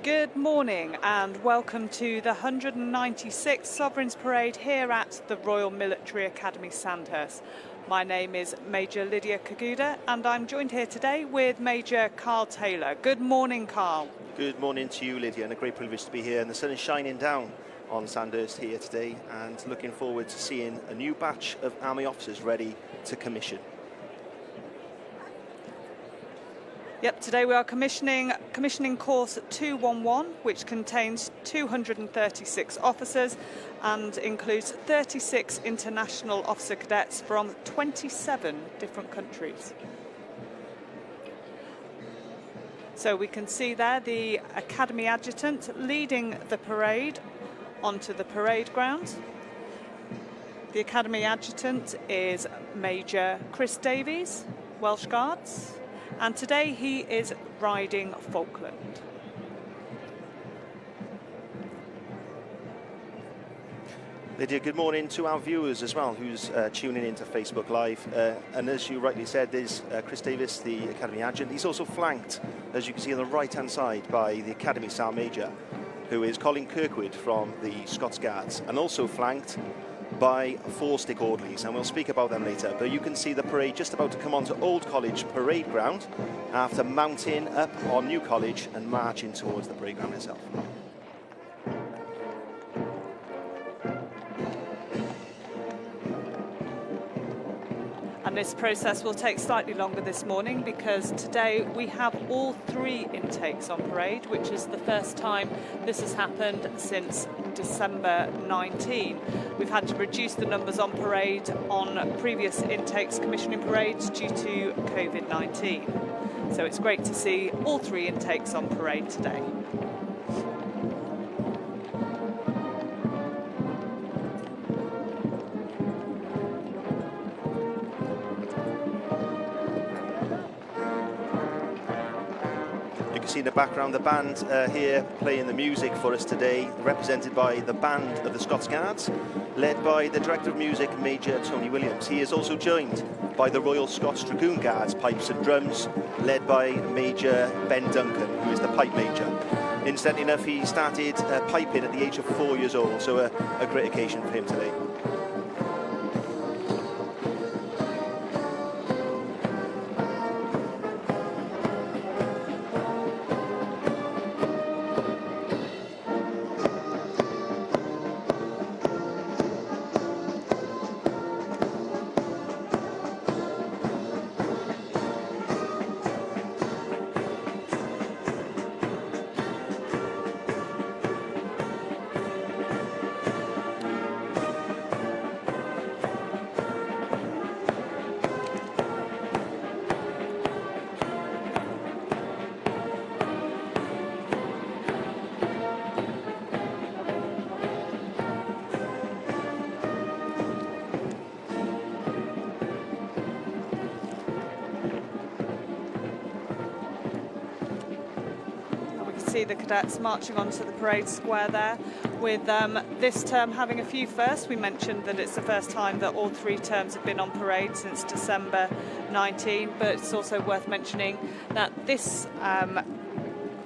Good morning and welcome to the 196th Sovereigns Parade here at the Royal Military Academy Sandhurst. My name is Major Lydia Kaguda and I'm joined here today with Major Carl Taylor. Good morning, Carl. Good morning to you, Lydia, and a great privilege to be here. And the sun is shining down on Sandhurst here today, and looking forward to seeing a new batch of Army officers ready to commission. Yep, today we are commissioning course 211, which contains 236 officers and includes 36 international officer cadets from 27 different countries. So we can see there the Academy Adjutant leading the parade onto the parade ground. The Academy Adjutant is Major Chris Davies, Welsh Guards. And today he is riding Falkland. Lydia, good morning to our viewers as well, who's tuning into Facebook Live. And as you rightly said, there's Chris Davies, the Academy Adjutant. He's also flanked, as you can see on the right-hand side, by the Academy Sergeant Major, who is Colin Kirkwood from the Scots Guards, and also flanked by 4 stick orderlies, and we'll speak about them later. But you can see the parade just about to come onto Old College parade ground after mounting up on New College and marching towards the parade ground itself. And this process will take slightly longer this morning because today we have all 3 intakes on parade, which is the first time this has happened since December 19. We've had to reduce the numbers on parade on previous intakes, commissioning parades, due to COVID-19. So it's great to see all 3 intakes on parade today. In the background, the band here playing the music for us today, represented by the band of the Scots Guards, led by the Director of Music, Major Tony Williams. He is also joined by the Royal Scots Dragoon Guards, pipes and drums, led by Major Ben Duncan, who is the pipe major. Incidentally enough, he started piping at the age of 4 years old, so a great occasion for him today. The cadets marching onto the parade square there, with this term having a few firsts. We mentioned that it's the first time that all 3 terms have been on parade since December 19, but it's also worth mentioning that this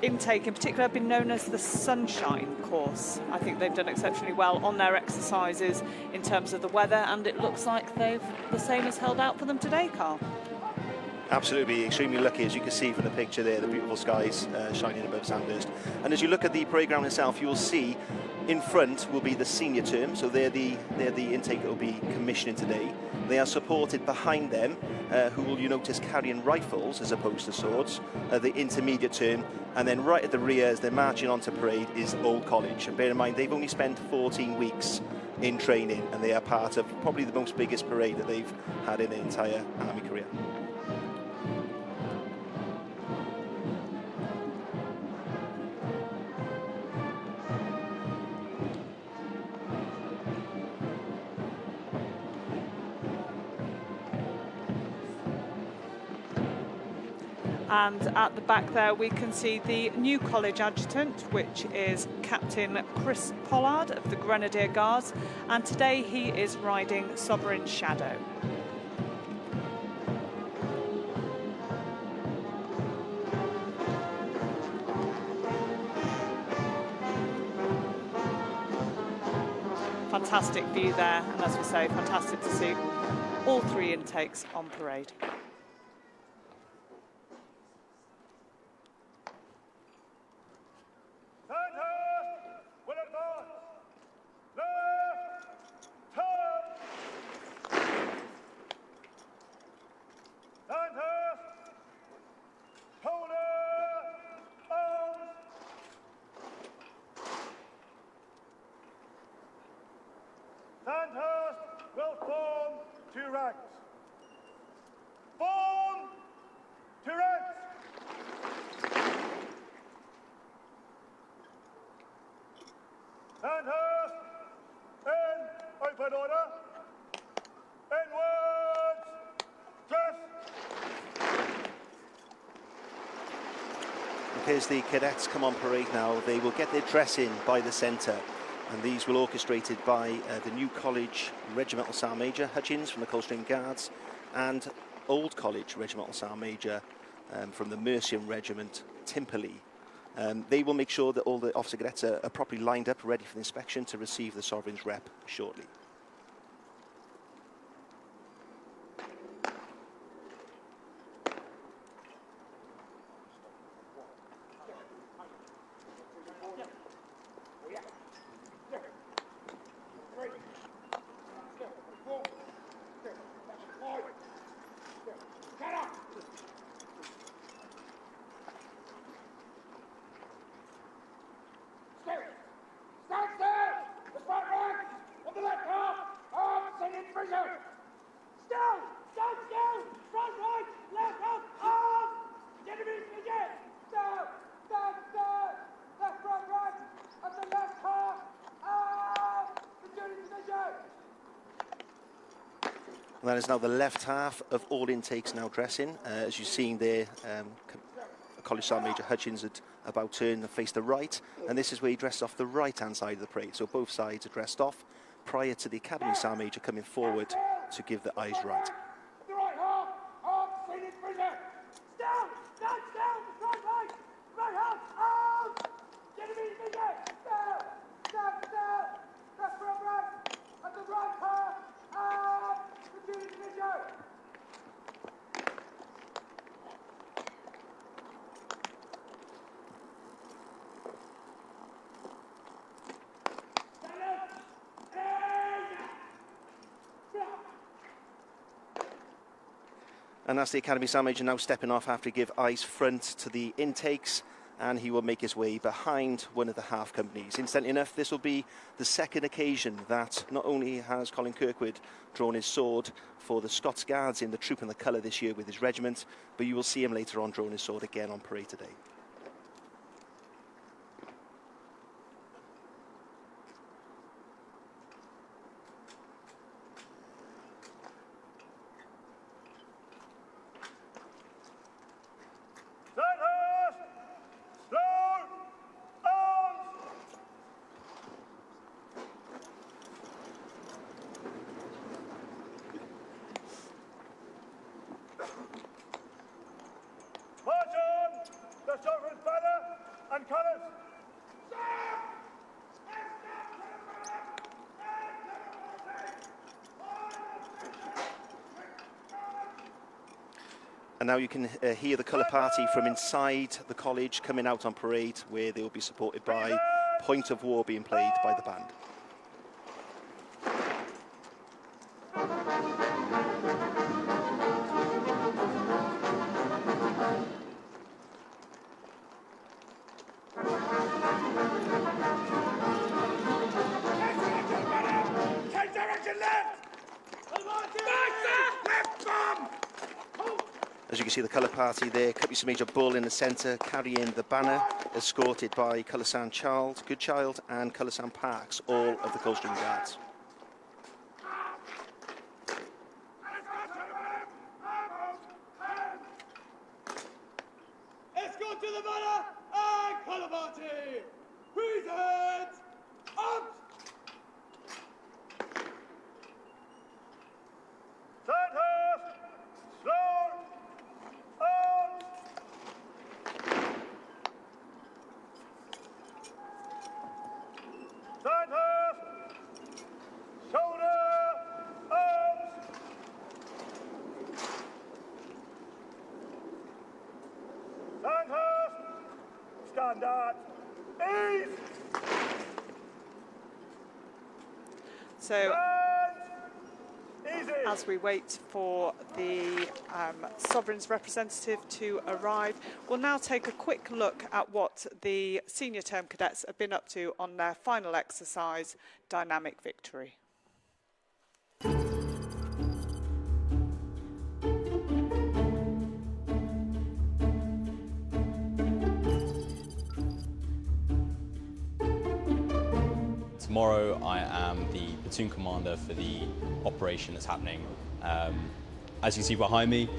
intake in particular have been known as the Sunshine course. I think they've done exceptionally well on their exercises in terms of the weather, and it looks like the same has held out for them today, Carl. Absolutely, extremely lucky, as you can see from the picture there, the beautiful skies shining above Sandhurst. And as you look at the parade ground itself, you will see in front will be the senior term, so they're the intake that will be commissioning today. They are supported behind them, who will, you notice, carrying rifles as opposed to swords, the intermediate term, and then right at the rear as they're marching onto parade is Old College. And bear in mind, they've only spent 14 weeks in training, and they are part of probably the most biggest parade that they've had in their entire Army career. And at the back there we can see the New College Adjutant, which is Captain Chris Pollard of the Grenadier Guards, and today he is riding Sovereign Shadow. fantastic view there, and as we say, fantastic to see all 3 intakes on parade. Sandhurst will form 2 ranks. Form 2 ranks. Sandhurst in open order. Inwards, dress. Okay, as the cadets come on parade now, they will get their dress in by the centre. And these were orchestrated by the New College Regimental Sergeant Major Hutchins from the Coldstream Guards and Old College Regimental Sergeant Major from the Mercian Regiment, Timperley. They will make sure that all the officer cadets are properly lined up, ready for the inspection to receive the Sovereign's rep shortly. And that is now the left half of all intakes now dressing. As you've seen there, College Sergeant Major Hutchins had about turned and faced the right, and this is where he dressed off the right-hand side of the parade. So both sides are dressed off prior to the Academy Sergeant Major coming forward to give the eyes right. The right half of Senior Division. Down, down, down, the front right. Right half of Senior Division. Down, down, down. Left front right. At the right half of the Senior Division. And that's the Academy Sergeant Major now stepping off after he give eyes front to the intakes, and he will make his way behind one of the half companies. Incidentally enough, this will be the second occasion that not only has Colin Kirkwood drawn his sword for the Scots Guards in the Troop and the Colour this year with his regiment, but you will see him later on drawing his sword again on parade today. And now you can hear the colour party from inside the college coming out on parade, where they will be supported by Point of War being played by the band. As you can see, the colour party there, Company Sergeant Major Bull in the centre, carrying the banner, escorted by Colour Sergeant Charles, Goodchild, and Colour Sergeant Parks, all of the Coldstream Guards. Escort to the banner and colour party! Present! Up! Sandhurst! Slow! On! Sandhurst! on, Dart. Ease. So Easy. as we wait for the Sovereign's representative to arrive, we'll now take a quick look at what the senior term cadets have been up to on their final exercise, Dynamic Victory. Tomorrow I am the platoon commander for the operation that's happening. As you see behind me,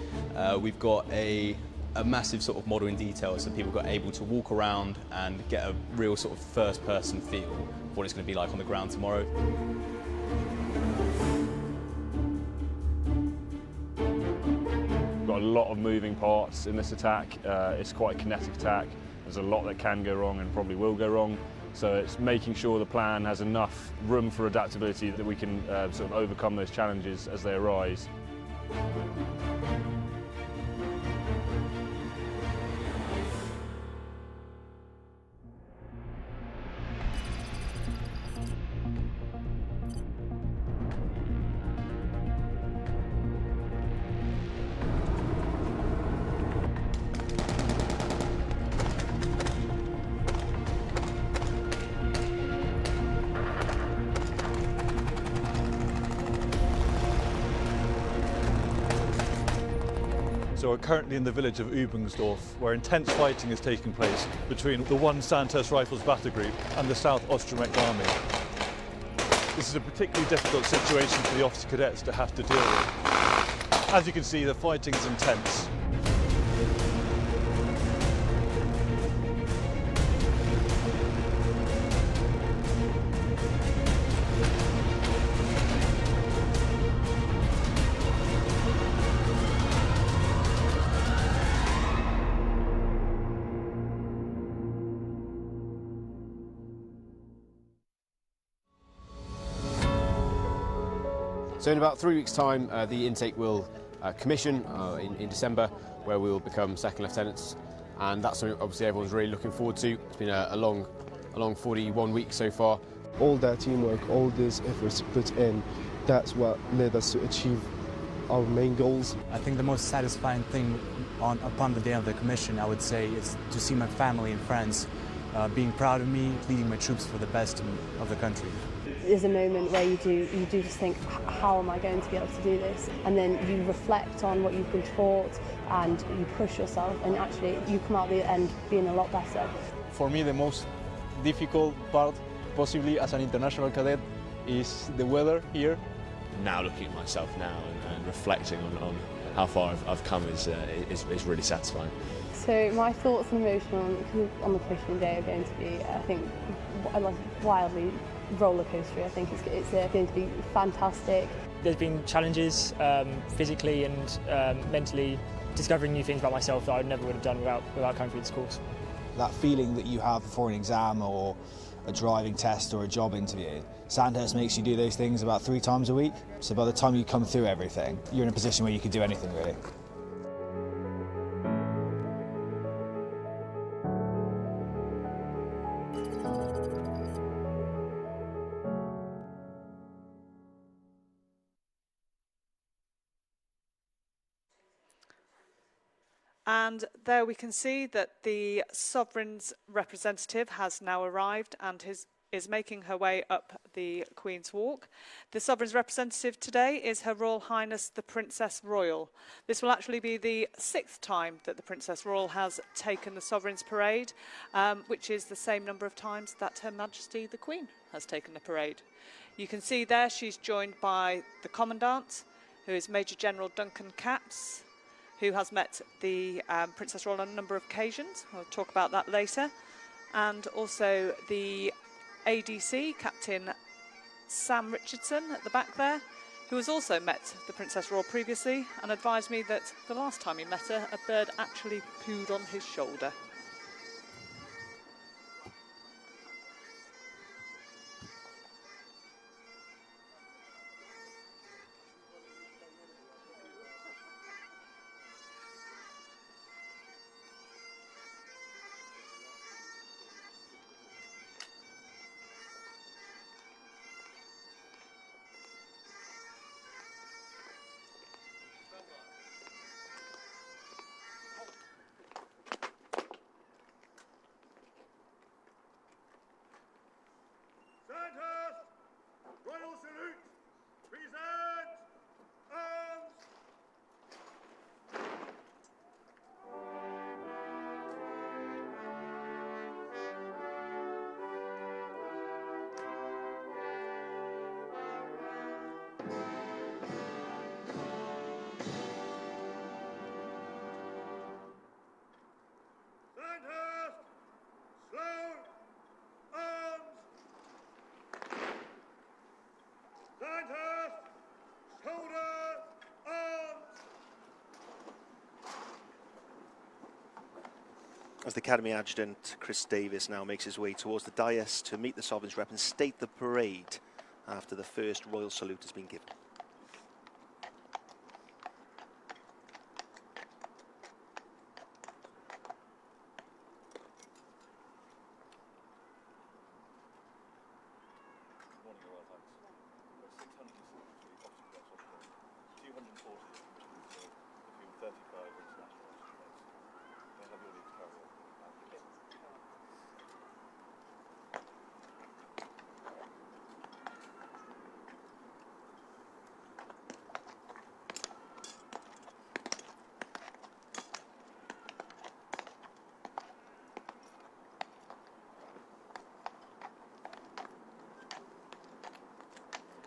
we've got a massive sort of model in detail, so people got able to walk around and get a real sort of first-person feel of what it's going to be like on the ground tomorrow. We've got a lot of moving parts in this attack. It's quite a kinetic attack. There's a lot that can go wrong and probably will go wrong. So it's making sure the plan has enough room for adaptability that we can sort of overcome those challenges as they arise. So we're currently in the village of Übungsdorf, where intense fighting is taking place between the 1 Sandhurst Rifles Battle Group and the South Austrian Army. This is a particularly difficult situation for the officer cadets to have to deal with. As you can see, the fighting is intense. So in about 3 weeks' time, the intake will commission in December, where we will become second lieutenants, and that's something obviously everyone's really looking forward to. It's been a long 41 weeks so far. All that teamwork, all these efforts put in, that's what led us to achieve our main goals. I think the most satisfying thing upon the day of the commission, I would say, is to see my family and friends being proud of me, leading my troops for the best of the country. There's a moment where you do just think, how am I going to be able to do this? And then you reflect on what you've been taught and you push yourself, and actually you come out the end being a lot better. For me, the most difficult part, possibly as an international cadet, is the weather here. Now looking at myself now and reflecting on how far I've come is really satisfying. So my thoughts and emotions on the commissioning day are going to be, I think, wildly roller coaster. I think it's going to be fantastic. There's been challenges physically and mentally, discovering new things about myself that I never would have done without coming through this course. That feeling that you have before an exam or a driving test or a job interview, Sandhurst makes you do those things about 3 times a week. So by the time you come through everything, you're in a position where you could do anything really. And there we can see that the Sovereign's representative has now arrived and is making her way up the Queen's Walk. The Sovereign's representative today is Her Royal Highness the Princess Royal. This will actually be the 6th time that the Princess Royal has taken the Sovereign's Parade, which is the same number of times that Her Majesty the Queen has taken the parade. You can see there she's joined by the Commandant, who is Major General Duncan Capps, who has met the Princess Royal on a number of occasions. We'll talk about that later. And also the ADC, Captain Sam Richardson at the back there, who has also met the Princess Royal previously and advised me that the last time he met her, a bird actually pooed on his shoulder. As the Academy Adjutant Chris Davis now makes his way towards the dais to meet the Sovereign's Rep and state the parade after the first royal salute has been given.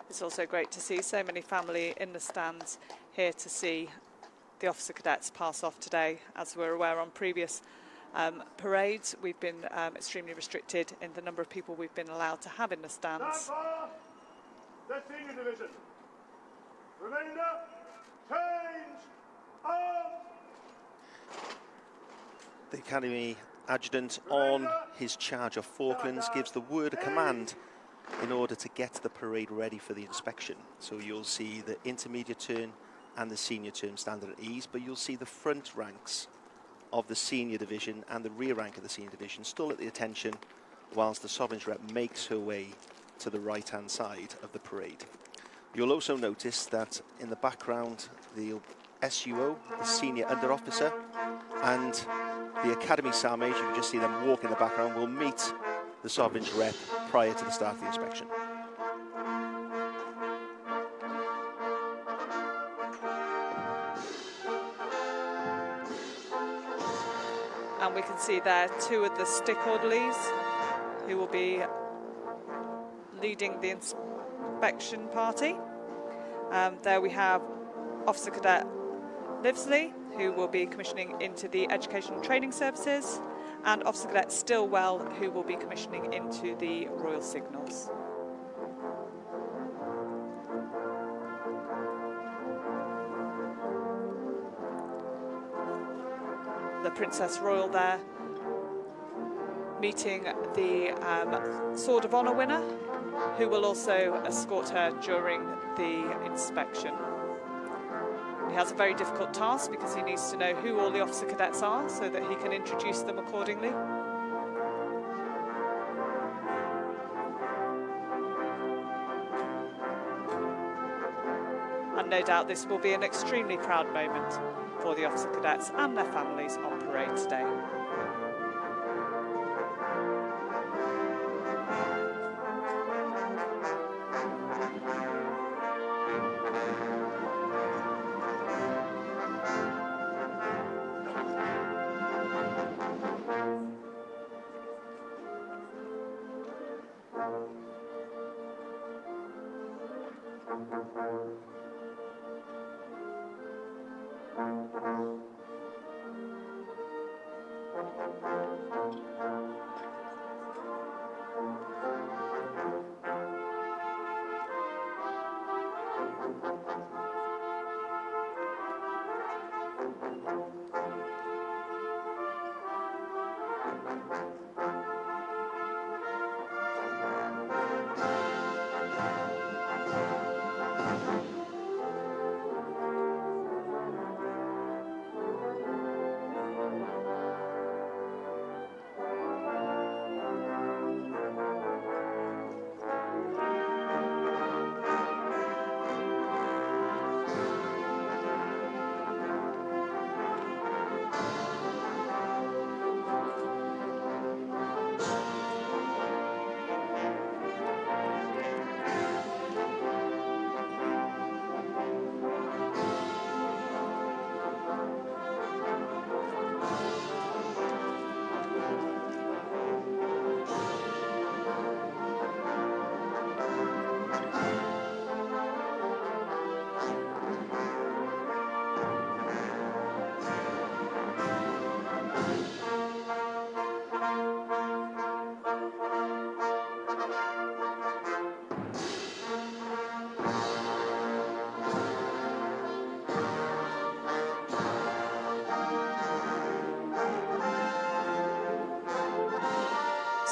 It's also great to see so many family in the stands here to see the officer cadets pass off today. As we're aware on previous parades, we've been extremely restricted in the number of people we've been allowed to have in the stands. The senior division. Remainder, change, arms. The Academy Adjutant on his charge of Falklands gives the word of command in order to get the parade ready for the inspection. So you'll see the intermediate turn and the senior turn standing at ease, but you'll see the front ranks of the senior division and the rear rank of the senior division still at the attention whilst the Sovereign's Rep makes her way to the right-hand side of the parade. You'll also notice that in the background, the SUO, the senior under officer, and the Academy Sergeant Major, you can just see them walk in the background, will meet the Sovereign's Rep prior to the start of the inspection. And we can see there two of the stick orderlies who will be leading the inspection party. There we have Officer Cadet Livesley, who will be commissioning into the Educational Training Services, and Officer Cadet Stillwell, who will be commissioning into the Royal Signals. The Princess Royal there, meeting the Sword of Honour winner, who will also escort her during the inspection. He has a very difficult task because he needs to know who all the officer cadets are so that he can introduce them accordingly. And no doubt this will be an extremely proud moment for the officer cadets and their families on parade today.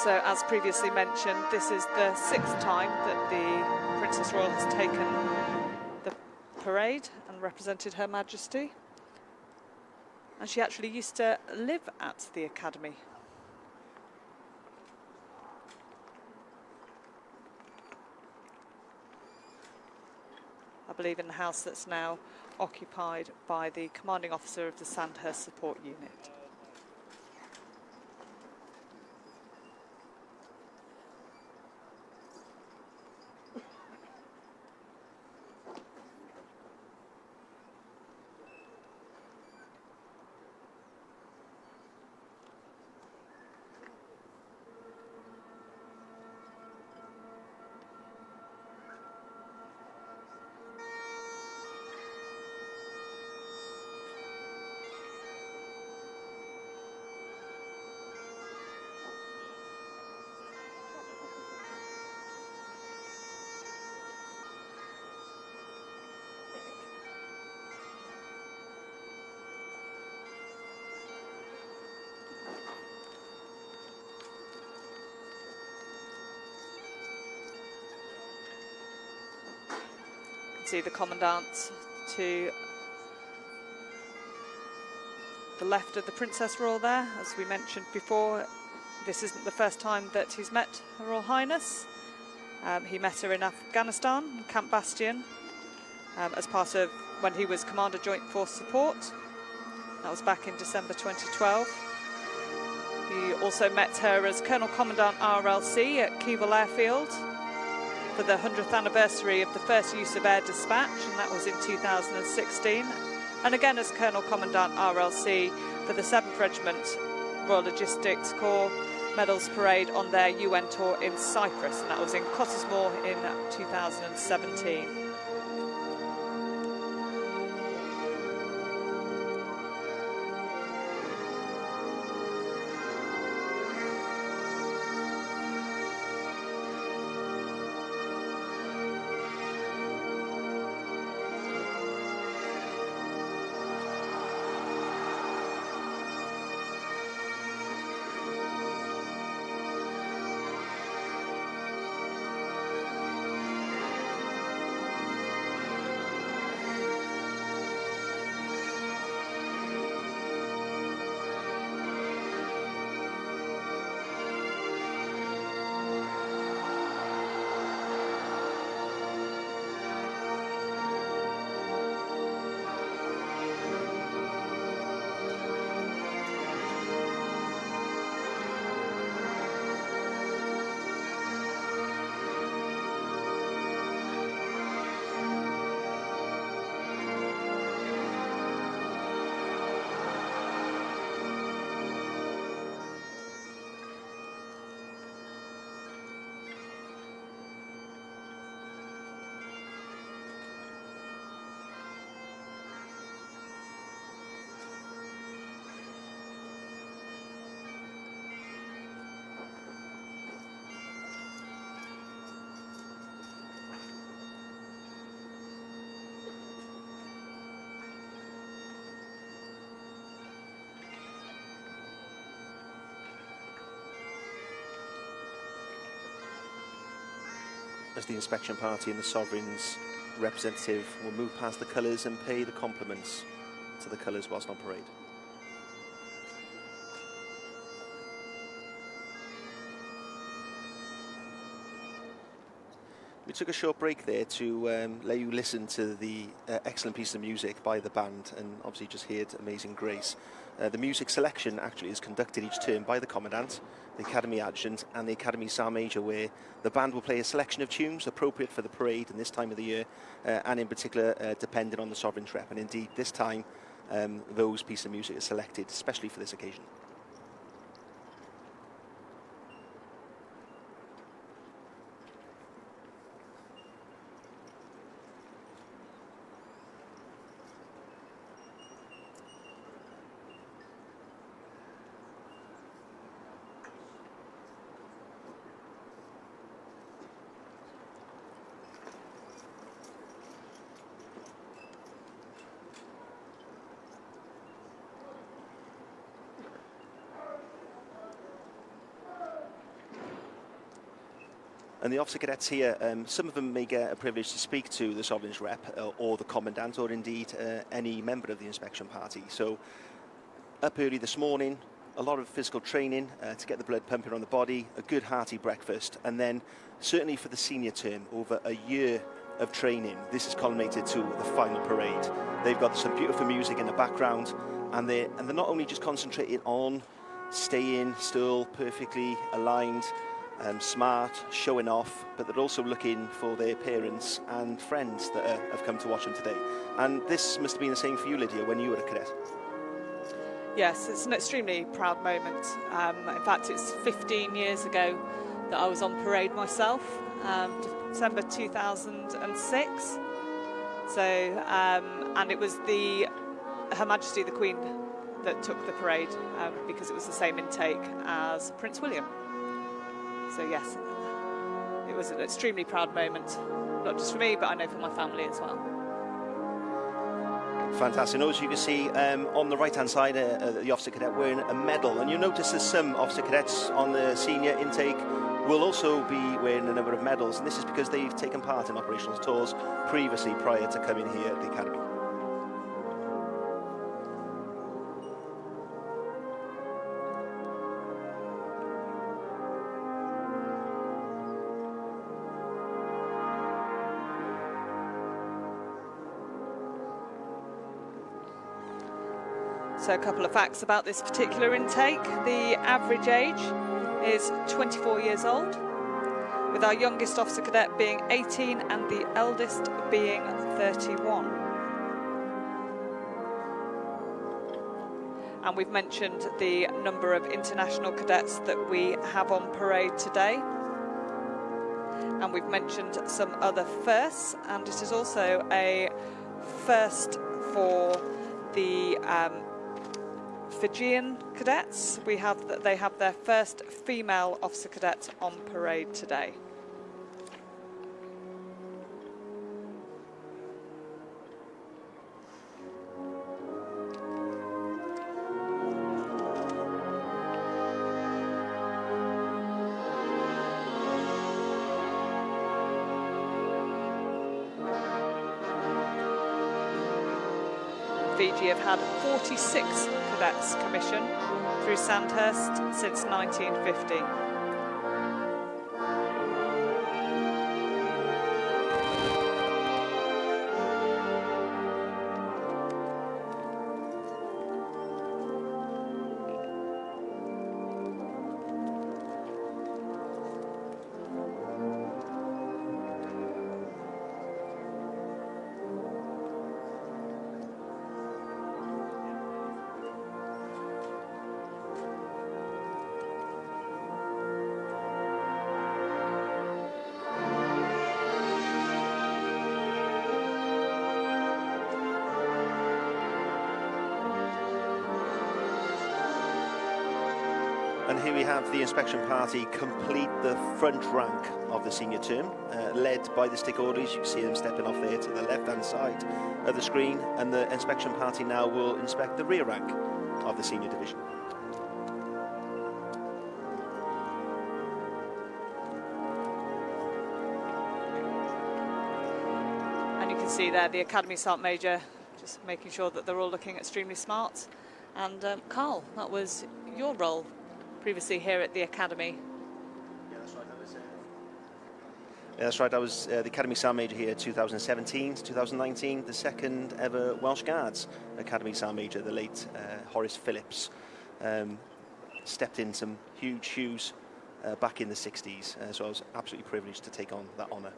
So, as previously mentioned, this is the 6th time that the Princess Royal has taken the parade and represented Her Majesty. And she actually used to live at the Academy. I believe in the house that's now occupied by the commanding officer of the Sandhurst Support Unit. See the Commandant to the left of the Princess Royal there. As we mentioned before, this isn't the first time that he's met Her Royal Highness. He met her in Afghanistan, Camp Bastion, as part of when he was Commander Joint Force Support. That was back in December 2012. He also met her as Colonel Commandant RLC at Keevil Airfield for the 100th anniversary of the first use of air dispatch, and that was in 2016. And again as Colonel Commandant RLC for the 7th Regiment Royal Logistics Corps Medals Parade on their UN tour in Cyprus, and that was in Cottesmore in 2017. As the inspection party and the Sovereign's representative will move past the colours and pay the compliments to the colours whilst on parade. We took a short break there to let you listen to the excellent piece of music by the band, and obviously just heard Amazing Grace. The music selection actually is conducted each term by the Commandant, the Academy Adjutant and the Academy Sergeant Major, where the band will play a selection of tunes appropriate for the parade and this time of the year, and in particular depending on the Sovereign's rep. And indeed this time those pieces of music are selected especially for this occasion. And the officer cadets here, some of them may get a privilege to speak to the Sovereign's rep or the commandant, or indeed any member of the inspection party. So up early this morning, a lot of physical training to get the blood pumping on the body, a good hearty breakfast, and then certainly for the senior term, over a year of training, this has culminated to the final parade. They've got some beautiful music in the background, and they're not only just concentrating on staying still, perfectly aligned, smart, showing off, but they're also looking for their parents and friends that have come to watch them today. And this must have been the same for you, Lydia, when you were a cadet. Yes, it's an extremely proud moment. In fact, it's 15 years ago that I was on parade myself, December 2006. So, and it was Her Majesty the Queen that took the parade because it was the same intake as Prince William. So yes, it was an extremely proud moment, not just for me, but I know for my family as well. Fantastic. And as you can see on the right-hand side, the officer cadet wearing a medal. And you'll notice that some officer cadets on the senior intake will also be wearing a number of medals. And this is because they've taken part in operational tours previously prior to coming here at the Academy. So a couple of facts about this particular intake. The average age is 24 years old, with our youngest officer cadet being 18 and the eldest being 31. And we've mentioned the number of international cadets that we have on parade today. And we've mentioned some other firsts, and it is also a first for the Fijian cadets. They have their first female officer cadet on parade today. Fiji have had 46 cadets commissioned through Sandhurst since 1950. And here we have the inspection party complete the front rank of the senior term, led by the stick orderlies. You can see them stepping off there to the left-hand side of the screen, and the inspection party now will inspect the rear rank of the senior division. And you can see there the Academy Sergeant Major just making sure that they're all looking extremely smart. And Carl, that was your role previously here at the Academy. Yeah, that's right. I was the Academy Sergeant Major here 2017 to 2019, the second ever Welsh Guards Academy Sergeant Major, the late Horace Phillips. Stepped in some huge shoes back in the 60s, so I was absolutely privileged to take on that honour.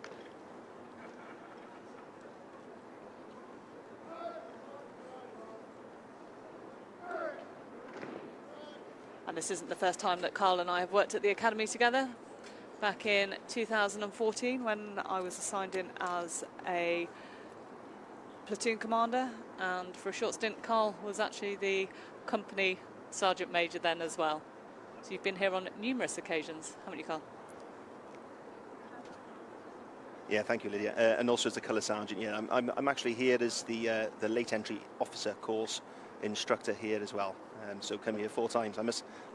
And this isn't the first time that Carl and I have worked at the Academy together. Back in 2014, when I was assigned in as a platoon commander, and for a short stint Carl was actually the company Sergeant Major then as well. So you've been here on numerous occasions, haven't you, Carl? Yeah, thank you, Lydia. And also as the colour sergeant. Yeah, I'm actually here as the late entry officer course instructor here as well. So come here 4 times. I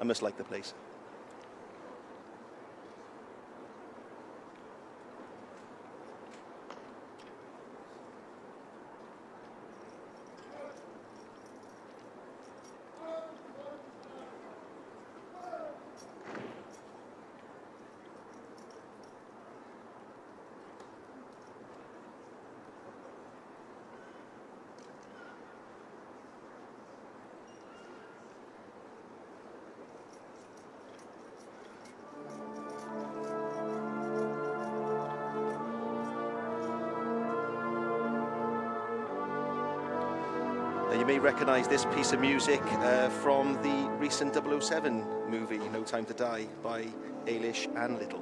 must like the place. You may recognise this piece of music from the recent 007 movie, No Time to Die, by Eilish and Little.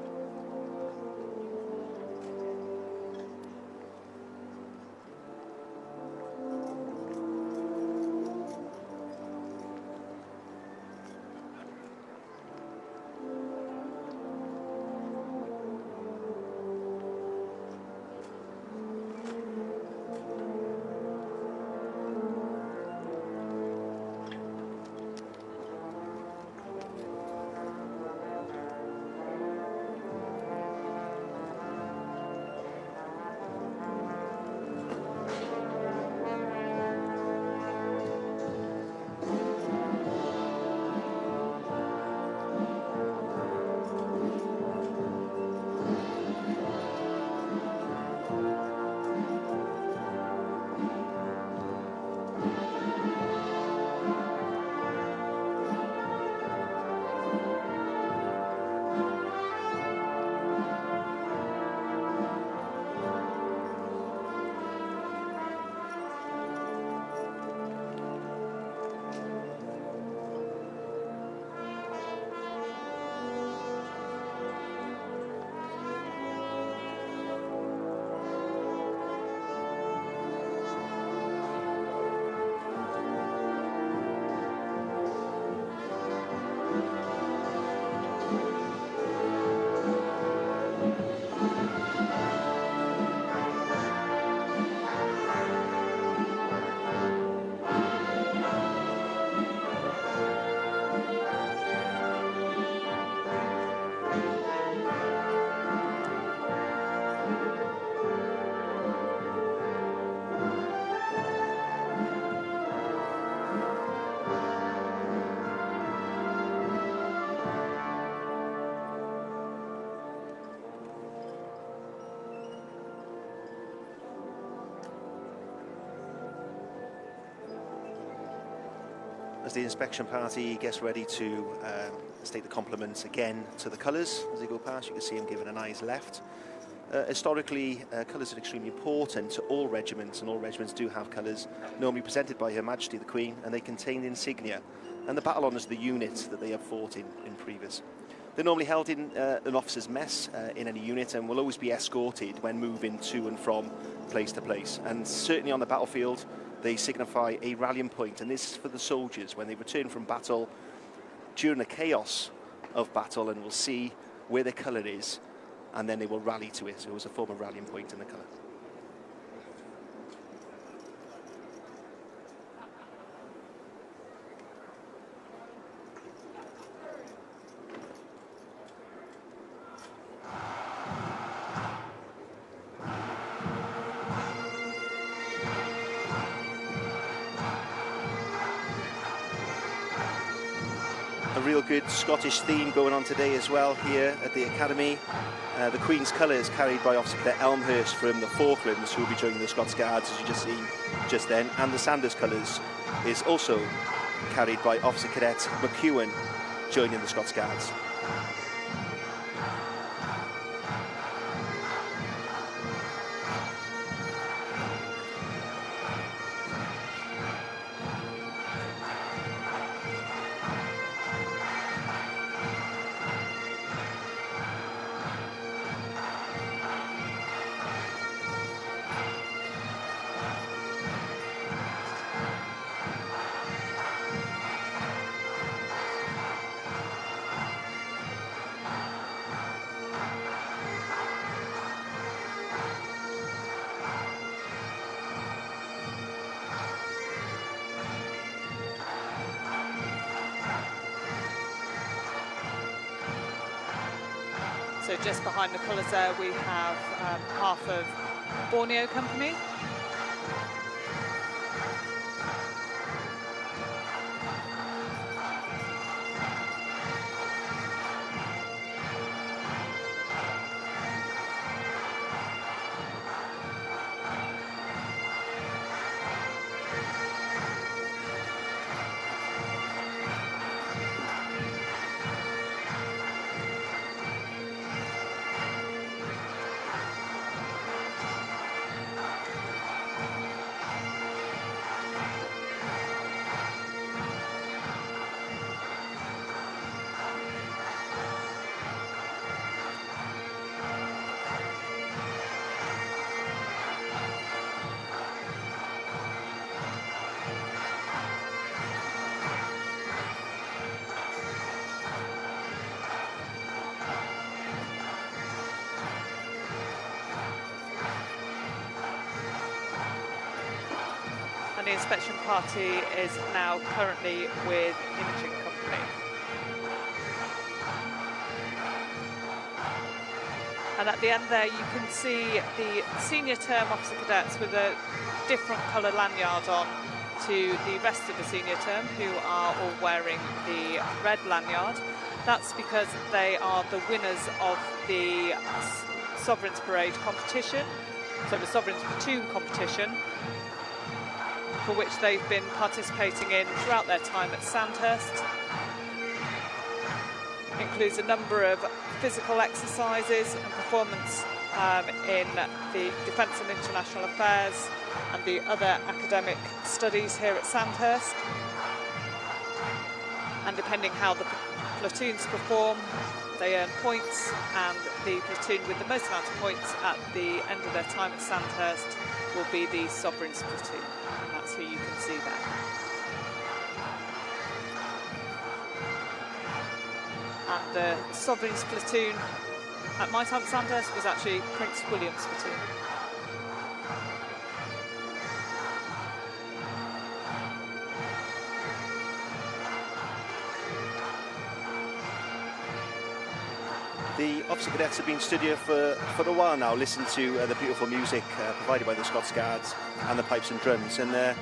As the inspection party gets ready to state the compliments again to the colours as they go past, you can see him giving a nice left. Historically, colours are extremely important to all regiments, and all regiments do have colours normally presented by Her Majesty the Queen, and they contain the insignia and the battle honours of the units that they have fought in previous. They're normally held in an officer's mess in any unit, and will always be escorted when moving to and from place to place. And certainly on the battlefield, they signify a rallying point, and this is for the soldiers when they return from battle during the chaos of battle, and will see where their colour is, and then they will rally to it. So it was a form of rallying point in the colour. A real good Scottish theme going on today as well here at the Academy. The Queen's colours carried by Officer Cadet Elmhurst from the Falklands, who will be joining the Scots Guards, as you just seen just then, and the Sanders colours is also carried by Officer Cadet McEwen, joining the Scots Guards. So just behind the colours there, we have half of Borneo Company. inspection party is now currently with Imaging Company. And at the end there, you can see the senior term officer cadets with a different colour lanyard on to the rest of the senior term, who are all wearing the red lanyard. That's because they are the winners of the Sovereign's Parade competition, so the Sovereign's Platoon competition, for which they've been participating in throughout their time at Sandhurst. Includes a number of physical exercises and performance in the Defence and International Affairs and the other academic studies here at Sandhurst. And depending how the platoons perform, they earn points, and the platoon with the most amount of points at the end of their time at Sandhurst will be the Sovereign's Platoon. And that's who you can see there. And the Sovereign's Platoon at my time at Sandhurst was actually Prince William's Platoon. The officer cadets have been stood here for a while now, listening to the beautiful music provided by the Scots Guards and the pipes and drums. And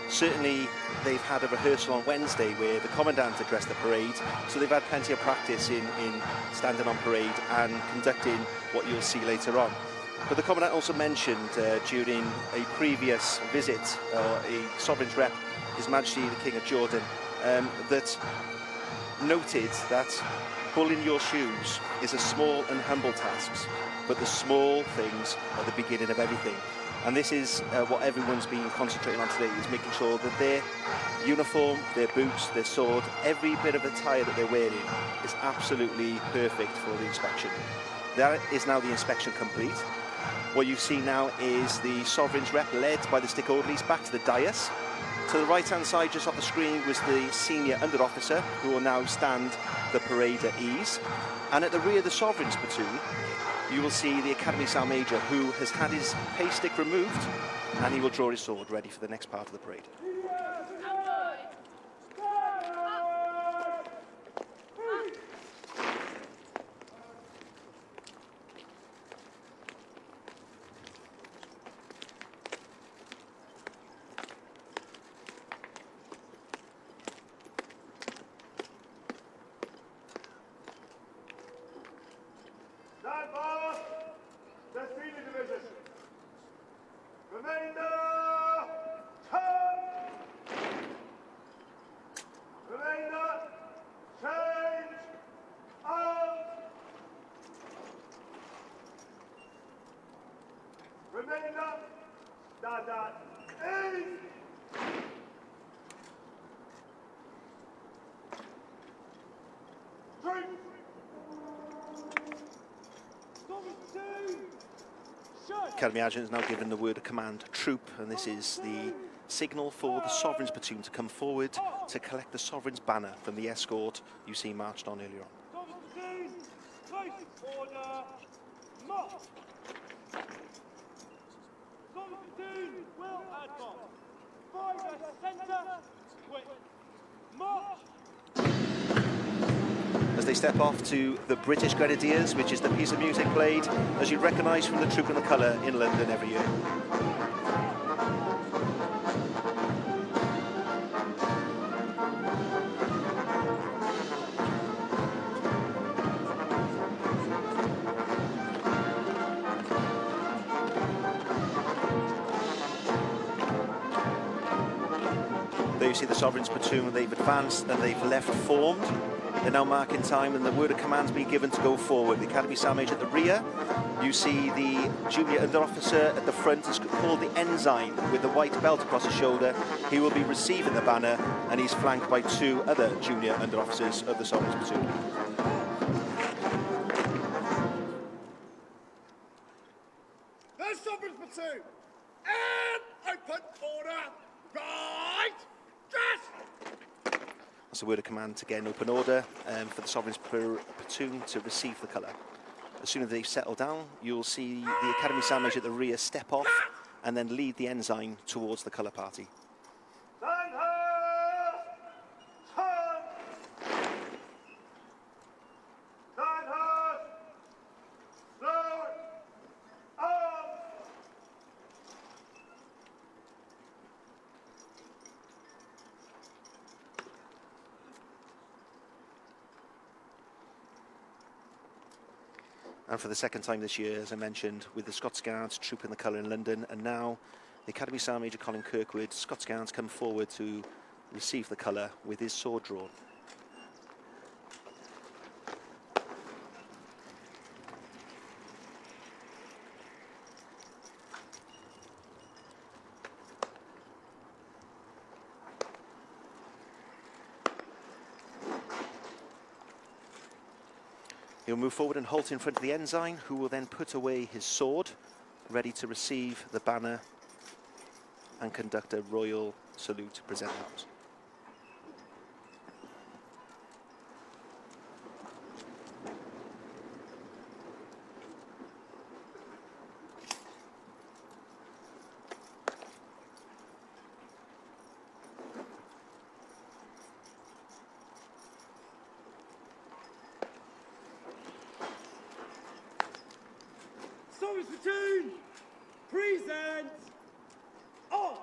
certainly they've had a rehearsal on Wednesday where the Commandant addressed the parade, so they've had plenty of practice in standing on parade and conducting what you'll see later on. But the Commandant also mentioned during a previous visit, a Sovereign's rep, His Majesty the King of Jordan, that noted that pulling your shoes is a small and humble task, but the small things are the beginning of everything. And this is what everyone's been concentrating on today, is making sure that their uniform, their boots, their sword, every bit of attire that they're wearing is absolutely perfect for the inspection. That is now the inspection complete. What you see now is the Sovereign's rep, led by the stick orderlies, back to the dais. To the right-hand side, just off the screen, was the senior under officer, who will now stand the parade at ease. And at the rear of the Sovereign's platoon, you will see the Academy Sergeant Major, who has had his pay stick removed, and he will draw his sword, ready for the next part of the parade. Stand by! The senior division. Remainder, turn! Remainder, change, out! Remainder, stand at ease! Drink! Academy Adjutant is now given the word of command, troop, and this is the signal for the Sovereign's platoon to come forward to collect the Sovereign's banner from the escort you see marched on earlier on. Place order, march! Sovereign platoon will advance. By the centre, quick, march! As they step off to the British Grenadiers, which is the piece of music played, as you recognise from the troop and the colour in London every year. There you see the Sovereign's platoon, they've advanced and they've left formed. They're now marking time, and the word of command's been given to go forward. The Academy Sergeant Major at the rear. You see the junior under officer at the front is called the ensign with the white belt across his shoulder. He will be receiving the banner, and he's flanked by two other junior under officers of the Sovereign's platoon. The Sovereign's platoon, and open order, right, dress! That's the word of command to get an open order for the Sovereign's platoon to receive the colour. As soon as they settle down, you'll see the Academy Sergeant Major at the rear step off and then lead the ensign towards the colour party. And for the second time this year, as I mentioned, with the Scots Guards trooping the colour in London, and now the Academy Sergeant Major Colin Kirkwood, Scots Guards come forward to receive the colour with his sword drawn. He'll move forward and halt in front of the ensign, who will then put away his sword, ready to receive the banner and conduct a royal salute to present arms. Soldiers platoon, present, on.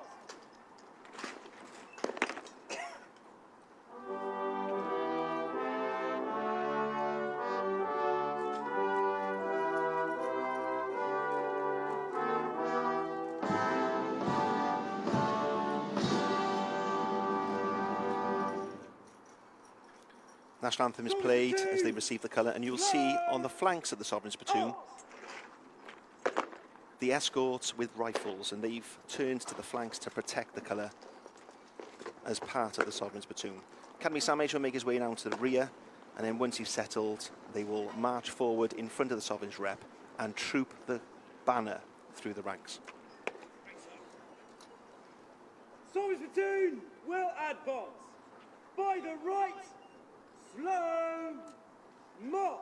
National anthem is played as they receive the colour, and you'll see on the flanks of the Sovereign's platoon the escorts with rifles, and they've turned to the flanks to protect the colour as part of the Sovereign's platoon. Academy Sergeant Major will make his way down to the rear, and then once he's settled, they will march forward in front of the Sovereign's rep and troop the banner through the ranks. Soldiers platoon will advance by the right, slow march.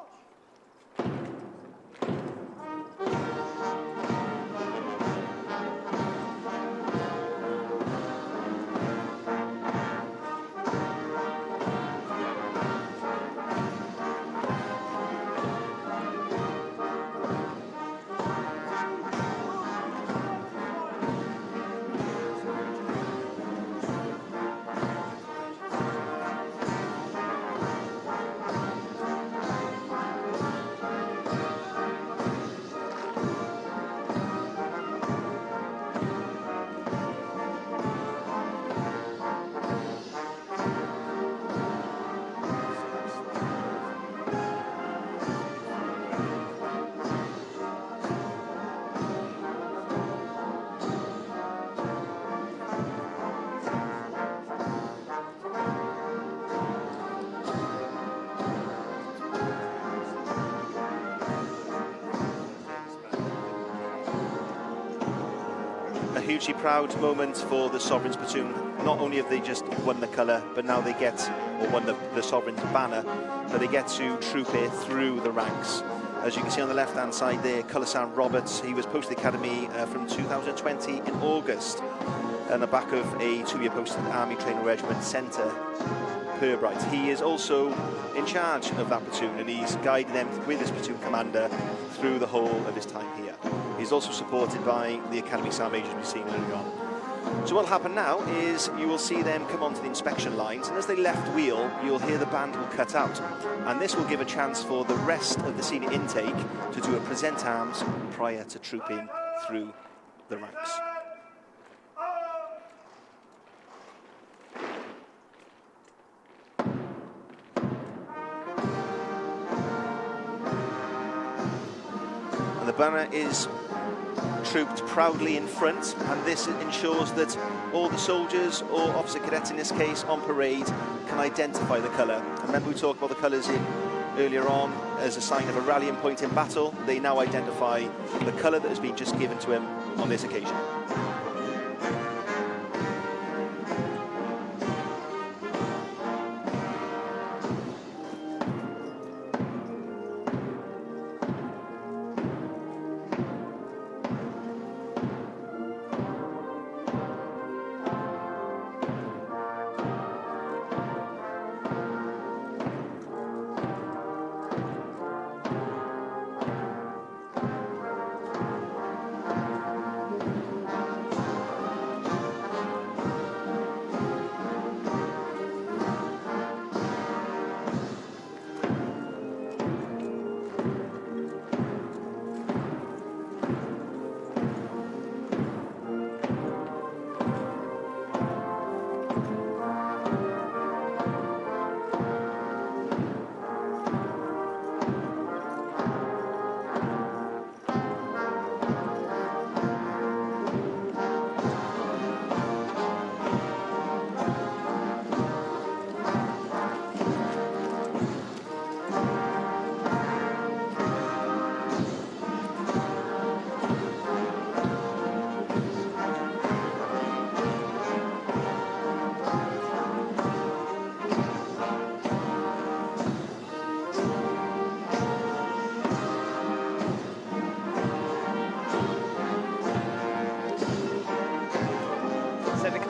A hugely proud moment for the Sovereign's platoon. Not only have they just won the colour, but now they get, or won the Sovereign's banner, but they get to troop it through the ranks. As you can see on the left-hand side there, Colour Sergeant Roberts, he was posted to the Academy from 2020 in August, on the back of a two-year post in the Army Training Regiment Centre, Pirbright. He is also in charge of that platoon, and he's guiding them with his platoon commander through the whole of his time here. He's also supported by the Academy Sergeant Majors we've seen earlier on. So what'll happen now is you will see them come onto the inspection lines, and as they left wheel, you'll hear the band will cut out. And this will give a chance for the rest of the senior intake to do a present arms prior to trooping through the ranks. And the banner is trooped proudly in front, and this ensures that all the soldiers, or officer cadets in this case, on parade can identify the colour. Remember we talked about the colours earlier on as a sign of a rallying point in battle. They now identify the colour that has been just given to him on this occasion.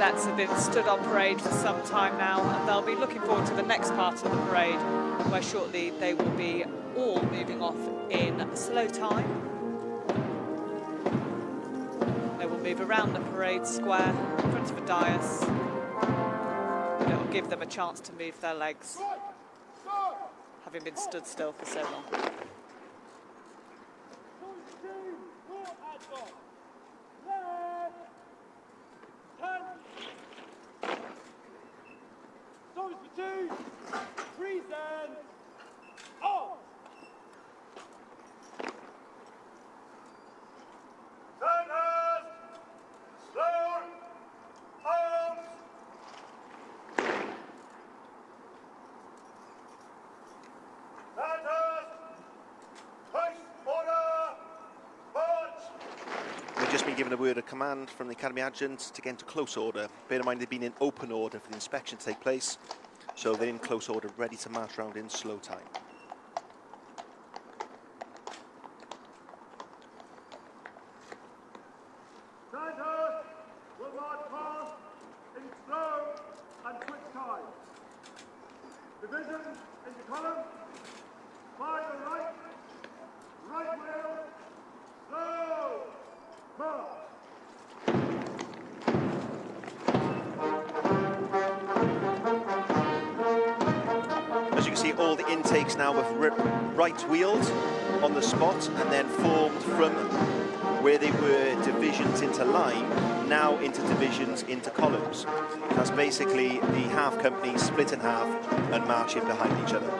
cadets have been stood on parade for some time now, and they'll be looking forward to the next part of the parade, where shortly they will be all moving off in slow time. They will move around the parade square in front of a dais, and it will give them a chance to move their legs, having been stood still for so long. Just been given a word of command from the Academy Adjutant to get into close order. Bear in mind they've been in open order for the inspection to take place, so they're in close order, ready to march around in slow time. Sandhurst will march past in slow and quick time. Divisions into column, by the right, right wheel, slow. As you can see, all the intakes now with right wheels on the spot, and then formed from where they were divisions into line, now into divisions into columns. That's basically the half company split in half and marching behind each other.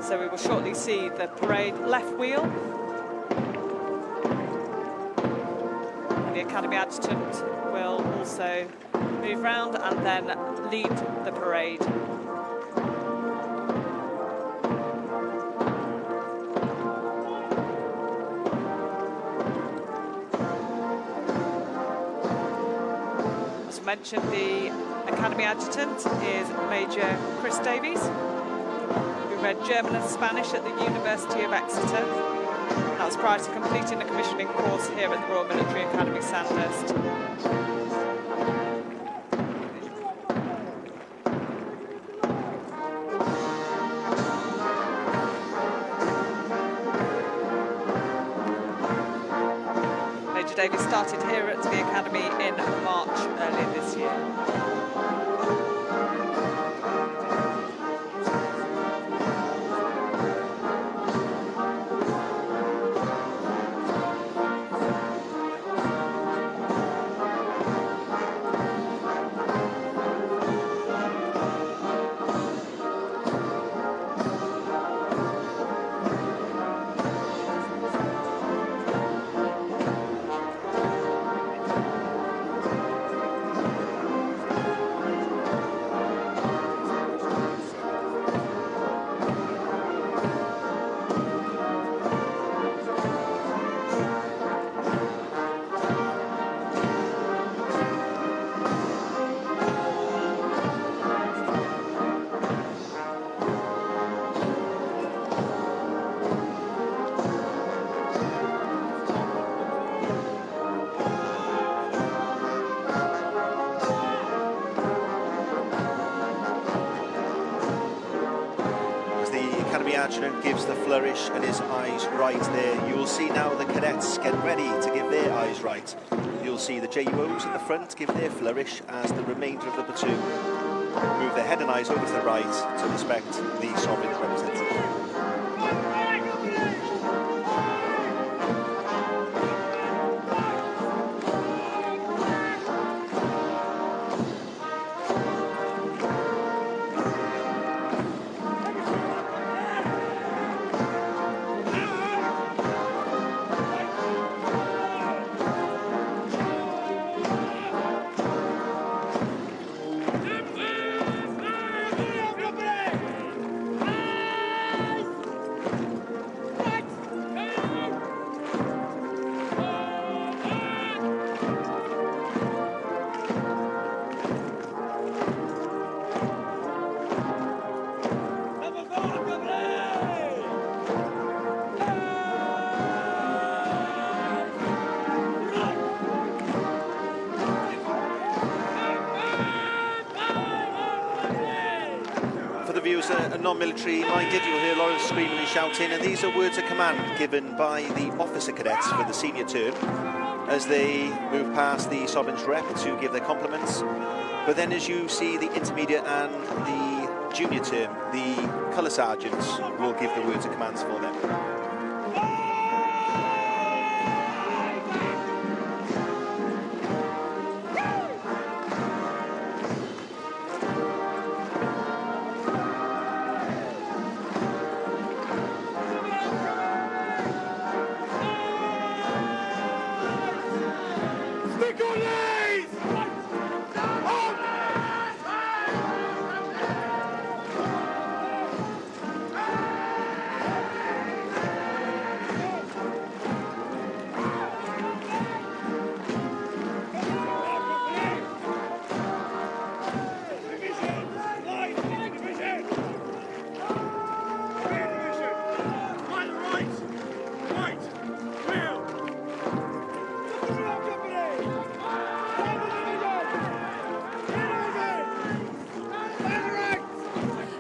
So we will shortly see the parade left wheel. And the Academy Adjutant will also move round and then lead the parade. As mentioned, the Academy Adjutant is Major Chris Davies, who read German and Spanish at the University of Exeter. That was prior to completing a commissioning course here at the Royal Military Academy Sandhurst. Major Davies started here at the Academy in March earlier this year. adjutant gives the flourish and his eyes right there. You'll see now the cadets get ready to give their eyes right. You'll see the JUOs at the front give their flourish as the remainder of the platoon move their head and eyes over to the right to respect the sovereign's representative. For the viewers are non-military minded, you'll hear a lot of screaming and shouting, and these are words of command given by the officer cadets for the senior term as they move past the sovereign's rep to give their compliments. But then as you see the intermediate and the junior term, the colour sergeants will give the words of commands for them.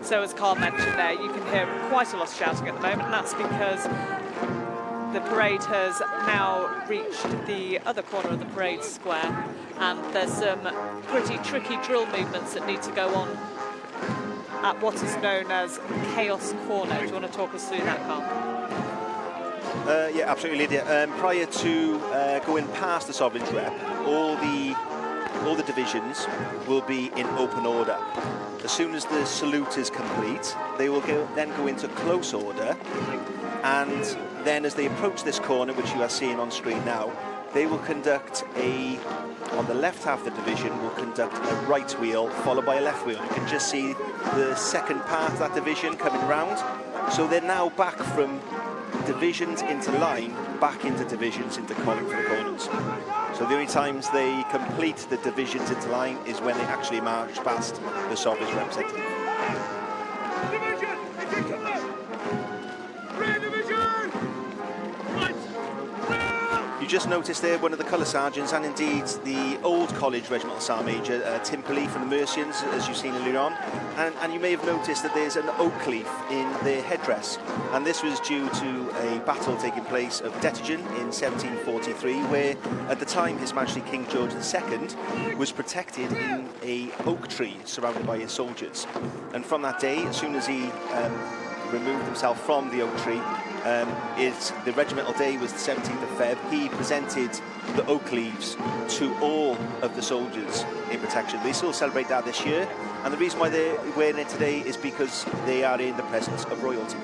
So as Carl mentioned there, you can hear quite a lot of shouting at the moment, and that's because the parade has now reached the other corner of the parade square, and there's some pretty tricky drill movements that need to go on at what is known as Chaos Corner. Do you want to talk us through that, Carl? Yeah, absolutely, Lydia. Prior to going past the sovereign's rep, all the divisions will be in open order. As soon as the salute is complete, they will then go into close order, and then as they approach this corner, which you are seeing on screen now, they will conduct on the left half of the division, will conduct a right wheel followed by a left wheel. You can just see the second part of that division coming round. So they're now back from divisions into line, back into divisions into column for the corners. So the only times they complete the divisions into line is when they actually march past the sovereign's representative. Division! It's in colour! Rear division! Right! You just noticed there one of the colour sergeants, and indeed the old college regimental sergeant major, Tim Pulley from the Mercians, as you've seen earlier on. And you may have noticed that there's an oak leaf in their headdress, and this was due to a battle taking place of Dettingen in 1743, where at the time His Majesty King George II was protected in a oak tree surrounded by his soldiers. And from that day, as soon as he removed himself from the oak tree, the regimental day was the 17th of Feb. He presented the oak leaves to all of the soldiers in protection. They still celebrate that this year, and the reason why they're wearing it today is because they are in the presence of royalty.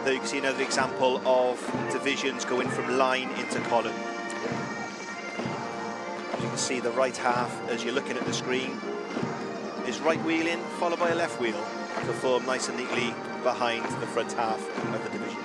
There you can see another example of divisions going from line into column. As you can see, the right half, as you're looking at the screen, is right wheeling followed by a left wheel to form nice and neatly behind the front half of the division.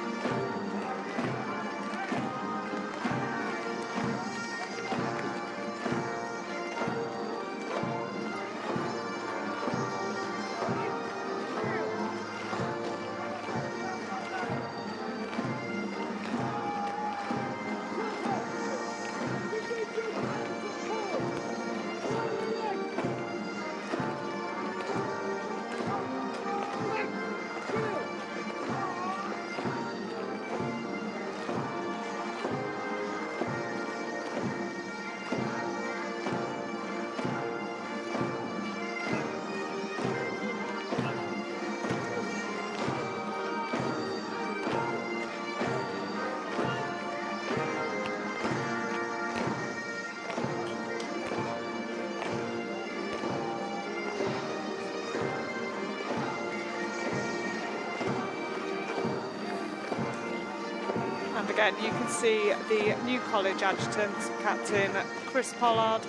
again, you can see the New College adjutant, Captain Chris Pollard,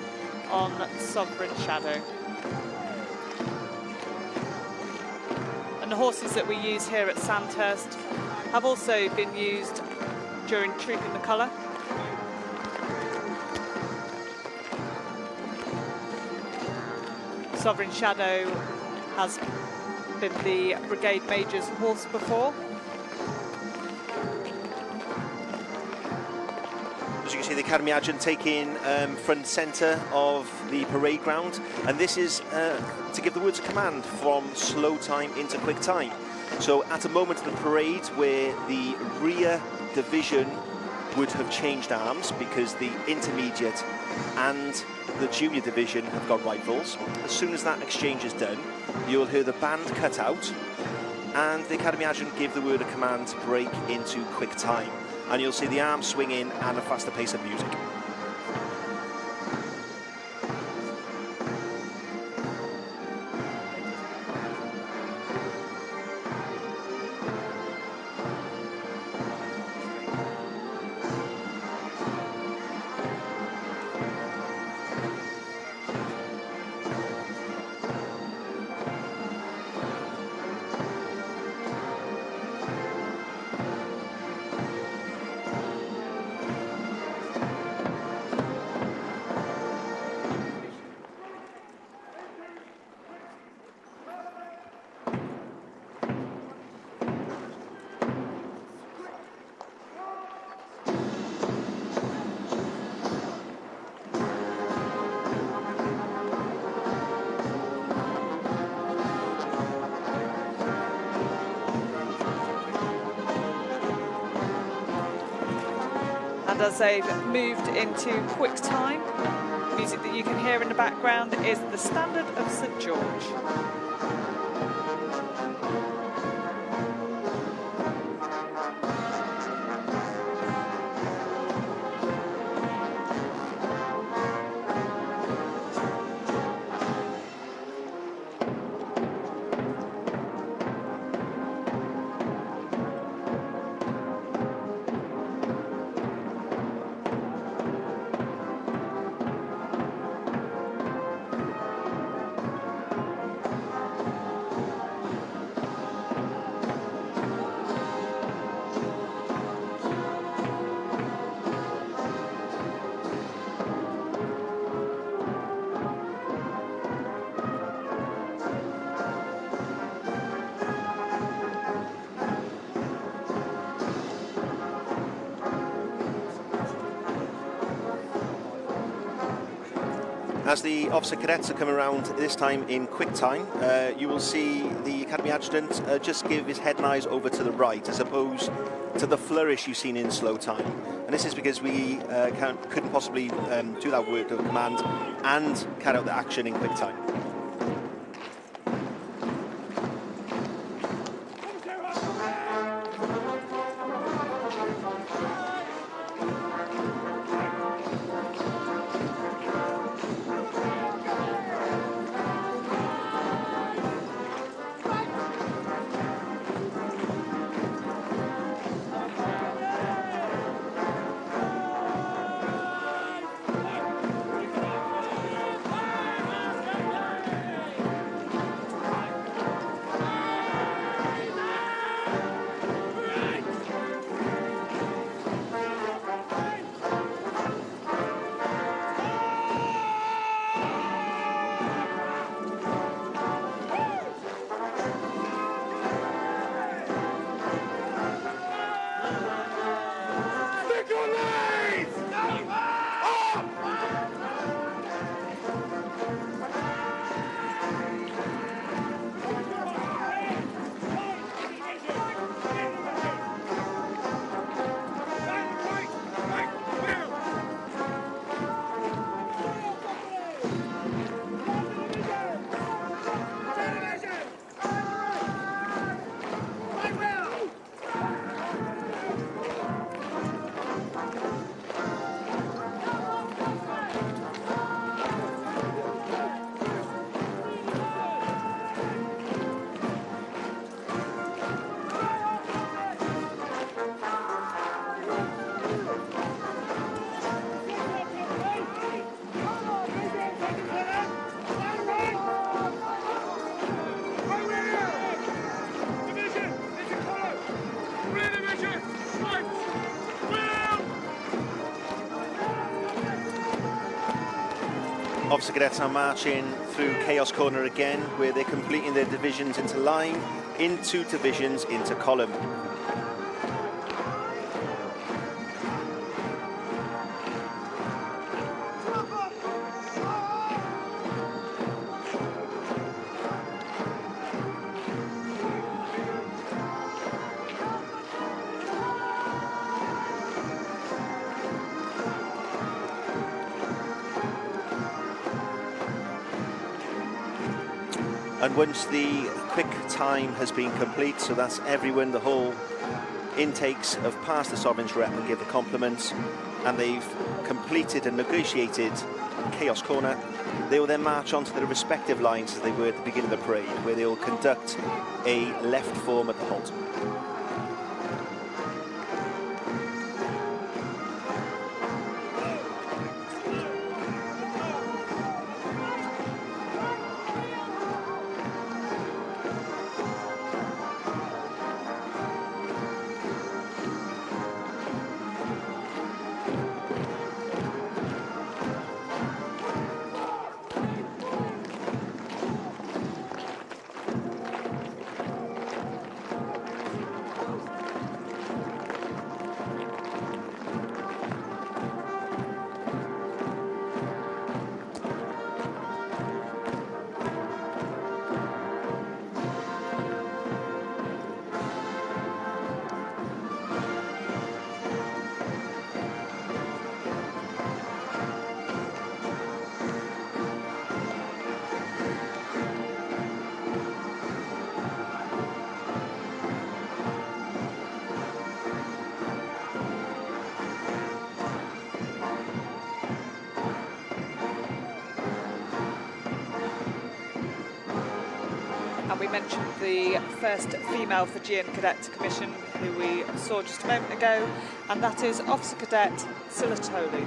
on Sovereign Shadow. And the horses that we use here at Sandhurst have also been used during Trooping the Colour. Sovereign Shadow has been the Brigade Major's horse before. As you can see, the Academy Adjutant taking front centre of the parade ground, and this is to give the words of command from slow time into quick time. So at a moment of the parade where the rear division would have changed arms because the intermediate and the junior division have got rifles, as soon as that exchange is done, you'll hear the band cut out and the Academy Adjutant give the word of command to break into quick time. And you'll see the arms swinging and a faster pace of music. And as they've moved into quick time, music that you can hear in the background is the Standard of St George. As the officer cadets are coming around this time in quick time, you will see the Academy Adjutant just give his head and eyes over to the right as opposed to the flourish you've seen in slow time. And this is because we couldn't possibly do that word of command and carry out the action in quick time. Officer cadets are marching through Chaos Corner again, where they're completing their divisions into line, into divisions, into column. And once the quick time has been complete, so that's everyone, the whole intakes have passed the Sovereign's rep and give the compliments, and they've completed and negotiated Chaos Corner, they will then march onto their respective lines as they were at the beginning of the parade, where they will conduct a left form at the halt. And we mentioned the first female Fijian cadet to commission, who we saw just a moment ago, and that is Officer Cadet Silatolu.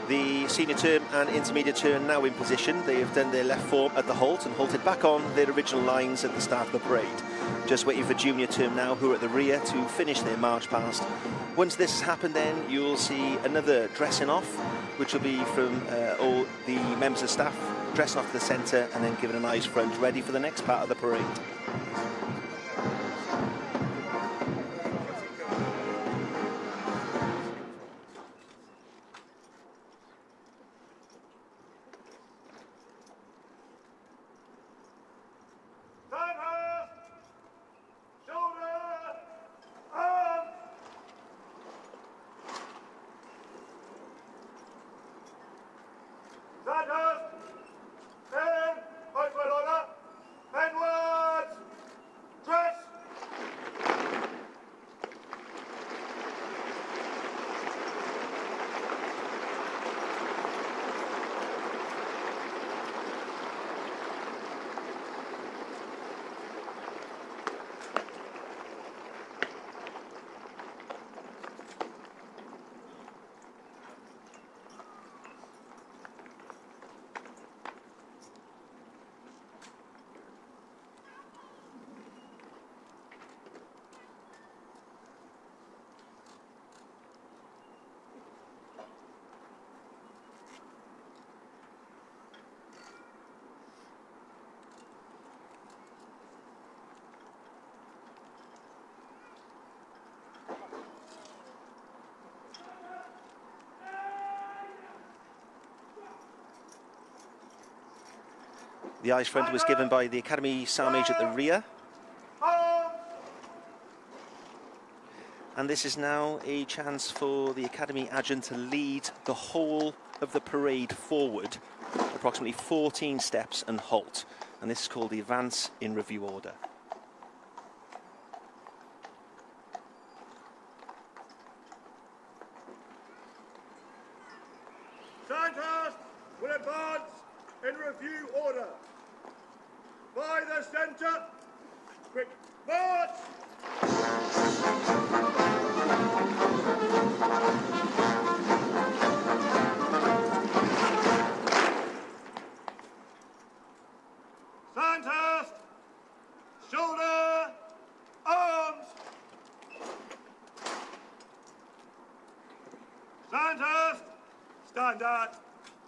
The senior term and intermediate term now in position. They have done their left form at the halt and halted back on their original lines at the start of the parade. Just waiting for junior term now, who are at the rear, to finish their march past. Once this has happened, then you'll see another dressing off, which will be from all the members of staff dressing off to the centre and then giving a nice front, ready for the next part of the parade. The ice front was given by the Academy Sergeant at the rear. And this is now a chance for the Academy Adjutant to lead the whole of the parade forward approximately 14 steps and halt. And this is called the advance in review order. Sandhurst will advance in review order. By the centre, quick march! Sandhurst, shoulder, arms! Sandhurst, stand at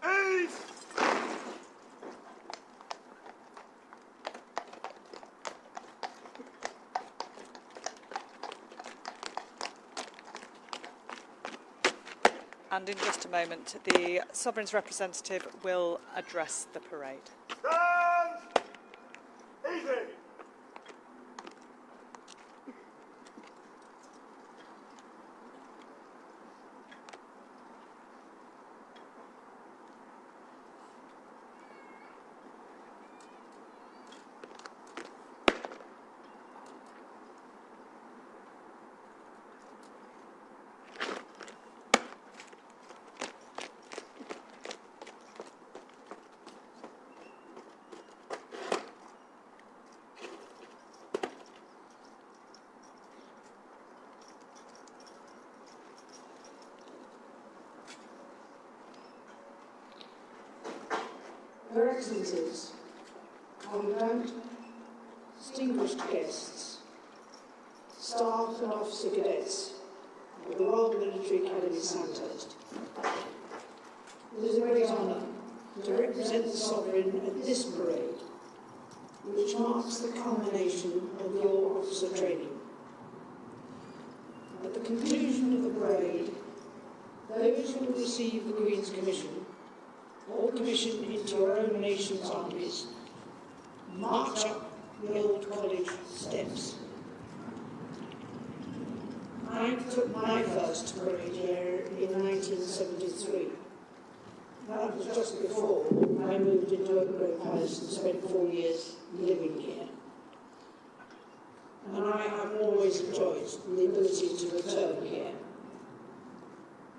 ease! And in just a moment, the Sovereign's representative will address the parade. Stand easy! Your Excellencies, Commandant, distinguished guests, staff and officer cadets of the Royal Military Academy Sandhurst. It is a great honour to represent the Sovereign at this parade, which marks the culmination of your officer training. At the conclusion of the parade, those who will receive the Queen's Commission or commission into your own nation's armies, march up the Old College steps. I took my first parade here in 1973. That was just before I moved into Oak Grove Palace and spent 4 years living here. And I have always enjoyed the ability to return here.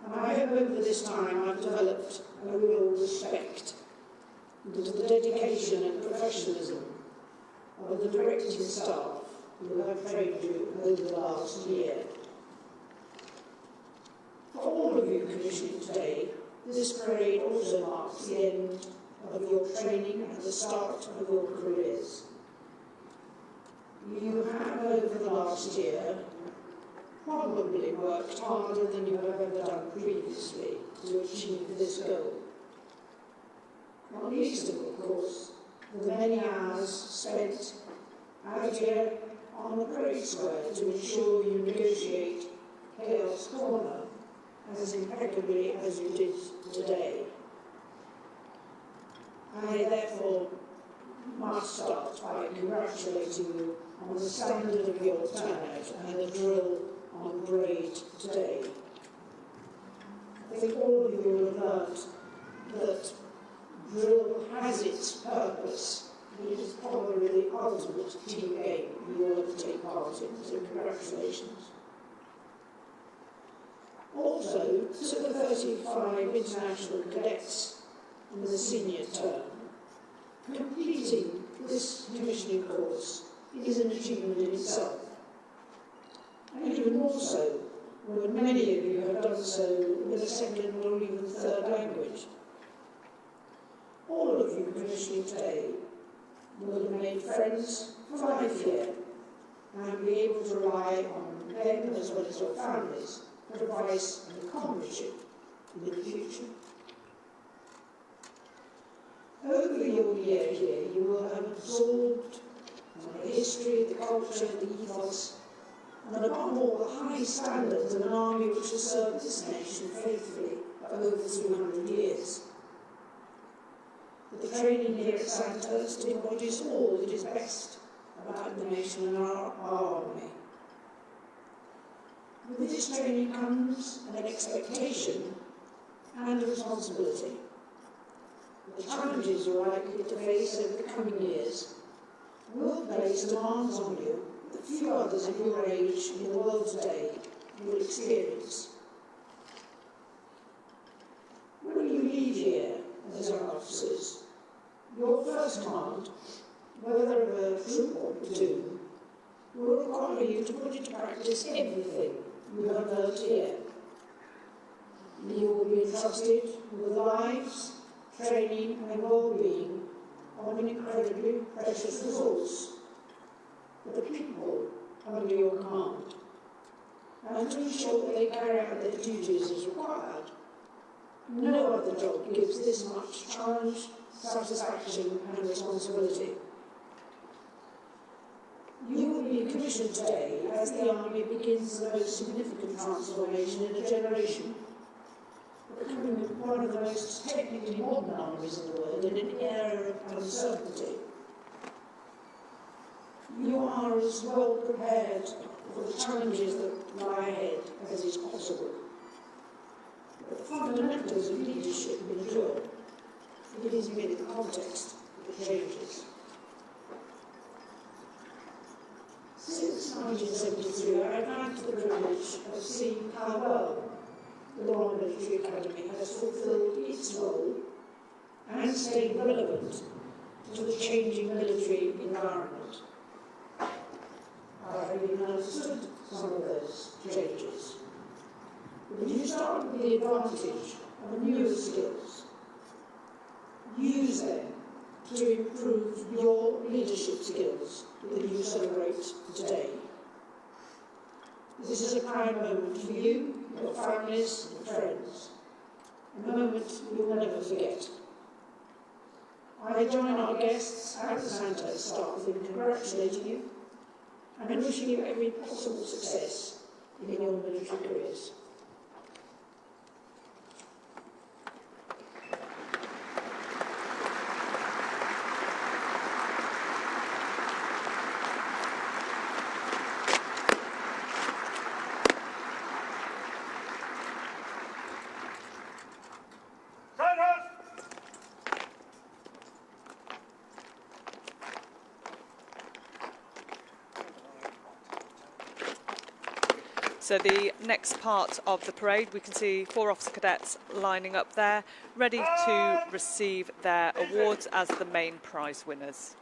And I hope over this time I've developed a real respect to the dedication and professionalism of the directing staff who have trained you over the last year. For all of you commissioned today, this parade also marks the end of your training and the start of your careers. You have over the last year probably worked harder than you have ever done previously to achieve this goal. Not least of course, the many hours spent out here on the parade square to ensure you negotiate Chaos Corner as impeccably as you did today. I therefore must start by congratulating you on the standard of your turnout and the drill on parade today. I think all of you will have learnt that drill has its purpose, and it is probably the ultimate team game you will ever take part in, so congratulations. Also, to the 35 international cadets in the senior term, completing this commissioning course is an achievement in itself. And even more so when many of you have done so with a second or even third language. All of you commissioning today will have made friends for life here and be able to rely on them as well as your families for advice and comradeship in the future. Over your year here, you will have absorbed the history, the culture, the ethos, and above all, the high standards of an army which has served this nation faithfully for over 300 years. But the training here at Sandhurst embodies all that is best about the nation and our army. With this training comes an expectation and a responsibility. the challenges you are likely to face over the coming years will place demands on you that few others of your age in the world today will experience. When you leave here as young officers, your first command, whether of a troop or platoon, will require you to put into practice everything you have learned here. You will be entrusted with the lives, training and well-being of an incredibly precious resource, the people under your command, and to ensure that they carry out their duties as required. No other job gives this much challenge, satisfaction and responsibility. You will be commissioned today as the Army begins the most significant transformation in a generation, becoming one of the most technically modern armies in the world in an era of uncertainty. You are as well prepared for the challenges that lie ahead as is possible. But the fundamentals of leadership endure. It is merely the context that changes. Since 1973, I have had the privilege of seeing how well the Royal Military Academy has fulfilled its role and stayed relevant to the changing military environment. I have even understood some of those changes. But you start with the advantage of newer skills. Use them to improve your leadership skills that you celebrate today. This is a proud moment for you, your families and friends, a moment you will never forget. I join our guests and the Sandhurst staff in congratulating you and wishing you every possible success in your military careers. So the next part of the parade, we can see 4 officer cadets lining up there, ready to receive their awards as the main prize winners.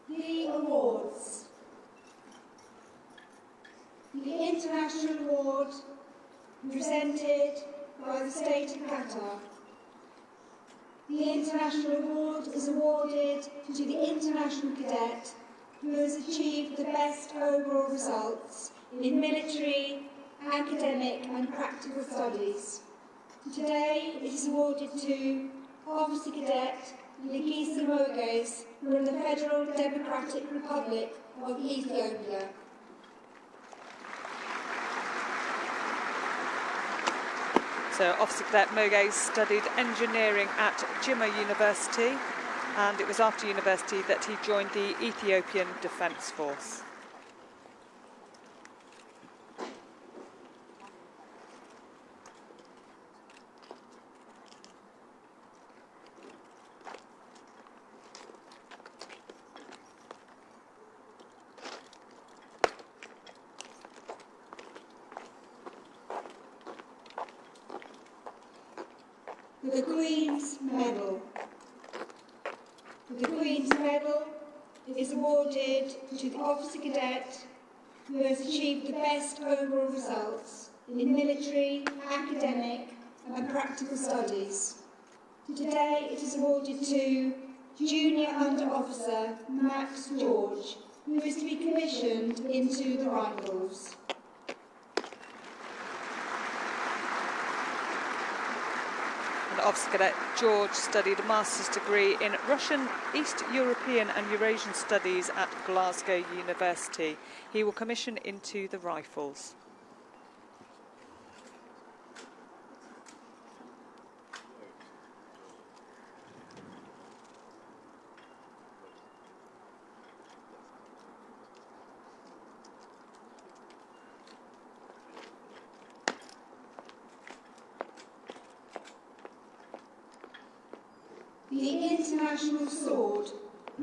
The awards. The International Award presented by the State of Qatar. The International Award is awarded to the international cadet who has achieved the best overall results in military, academic and practical studies. Today it is awarded to Officer Cadet Legisa Moges from the Federal Democratic Republic of Ethiopia. So Officer Cadet Moges studied engineering at Jimma University, and it was after university that he joined the Ethiopian Defence Force. The Queen's Medal. The Queen's Medal is awarded to the Officer Cadet who has achieved the best overall results in military, academic and practical studies. Today it is awarded to Junior Under Officer Max George, who is to be commissioned into the Rifles. Officer Cadet George studied a master's degree in Russian, East European and Eurasian Studies at Glasgow University. He will commission into the Rifles. the International Sword,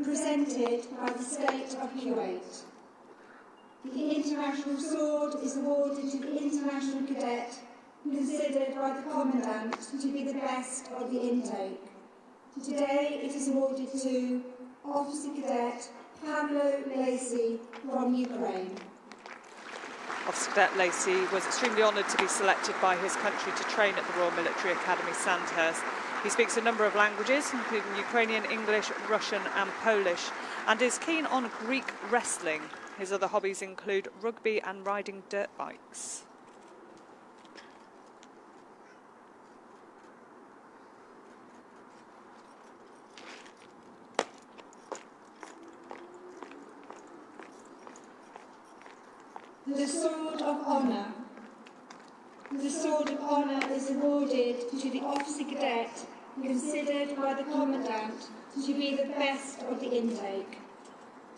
presented by the State of Kuwait. The International Sword is awarded to the International Cadet considered by the Commandant to be the best of the intake. Today it is awarded to Officer Cadet Pavlo Lacey from Ukraine. Officer Cadet Lacey was extremely honoured to be selected by his country to train at the Royal Military Academy Sandhurst. He speaks a number of languages, including Ukrainian, English, Russian and Polish, and is keen on Greek wrestling. His other hobbies include rugby and riding dirt bikes. The Sword of Honour. The Sword of Honour is awarded to the Officer Cadet considered by the Commandant to be the best of the intake.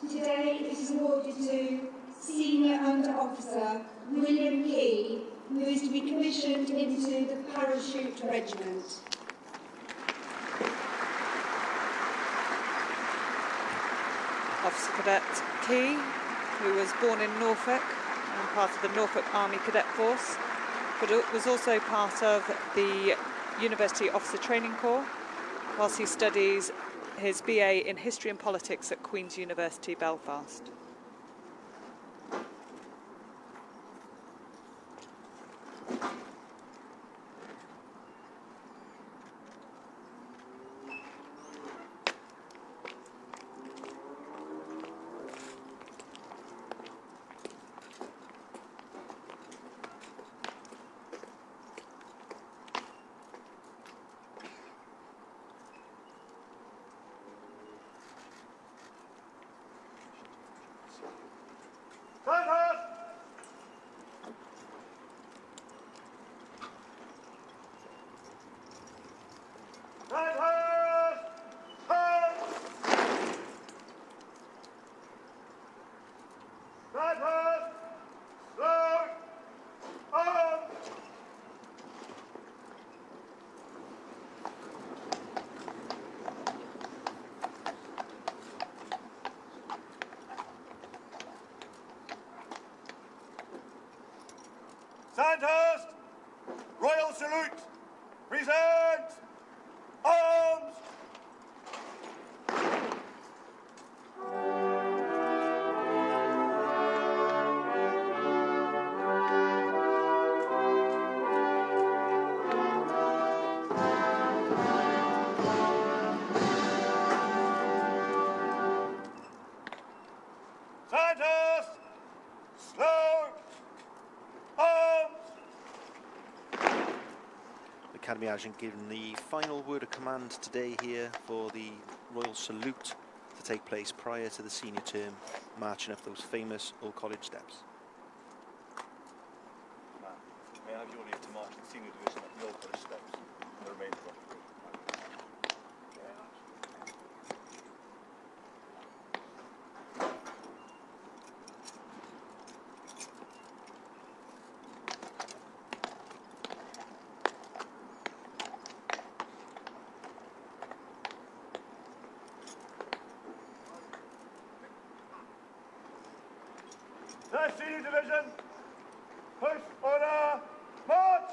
Today it is awarded to Senior Under Officer William Key, who is to be commissioned into the Parachute Regiment. Officer Cadet Key, who was born in Norfolk and part of the Norfolk Army Cadet Force, but was also part of the University Officer Training Corps, whilst he studies his BA in History and Politics at Queen's University, Belfast. Sandhurst, Royal Salute, present, arms! Sandhurst, slow, arms! The Academy Adjutant giving the final word of command today here for the Royal Salute to take place prior to the senior term, marching up those famous Old College steps. May I have your leave to march the senior division up the Old College steps and the remainder of the group? The senior division, push order, march!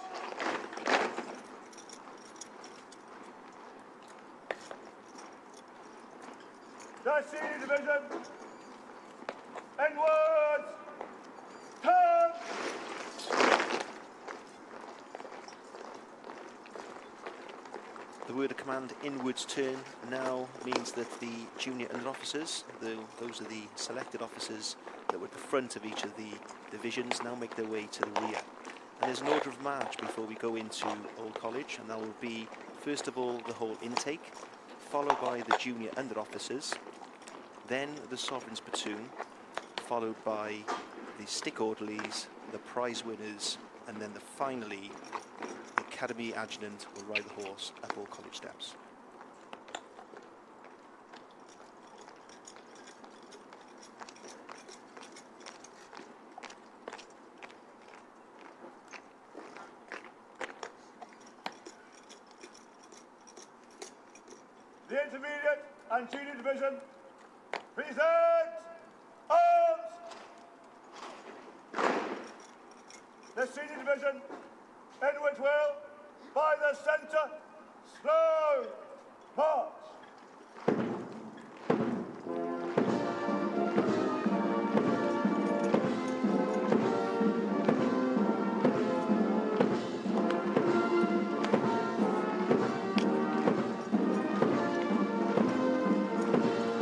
The senior division, inwards, turn! The word of command, inwards turn, now means that the junior under officers, those are the selected officers that were at the front of each of the divisions, now make their way to the rear. And there's an order of march before we go into Old College, and that will be, first of all, the whole intake, followed by the junior under officers, then the Sovereign's platoon, followed by the stick orderlies, the prize winners, and then finally, the Academy Adjutant will ride the horse up Old College steps. The Intermediate and Junior Division. Present arms! The Senior Division, Edward Will, by the centre, slow march.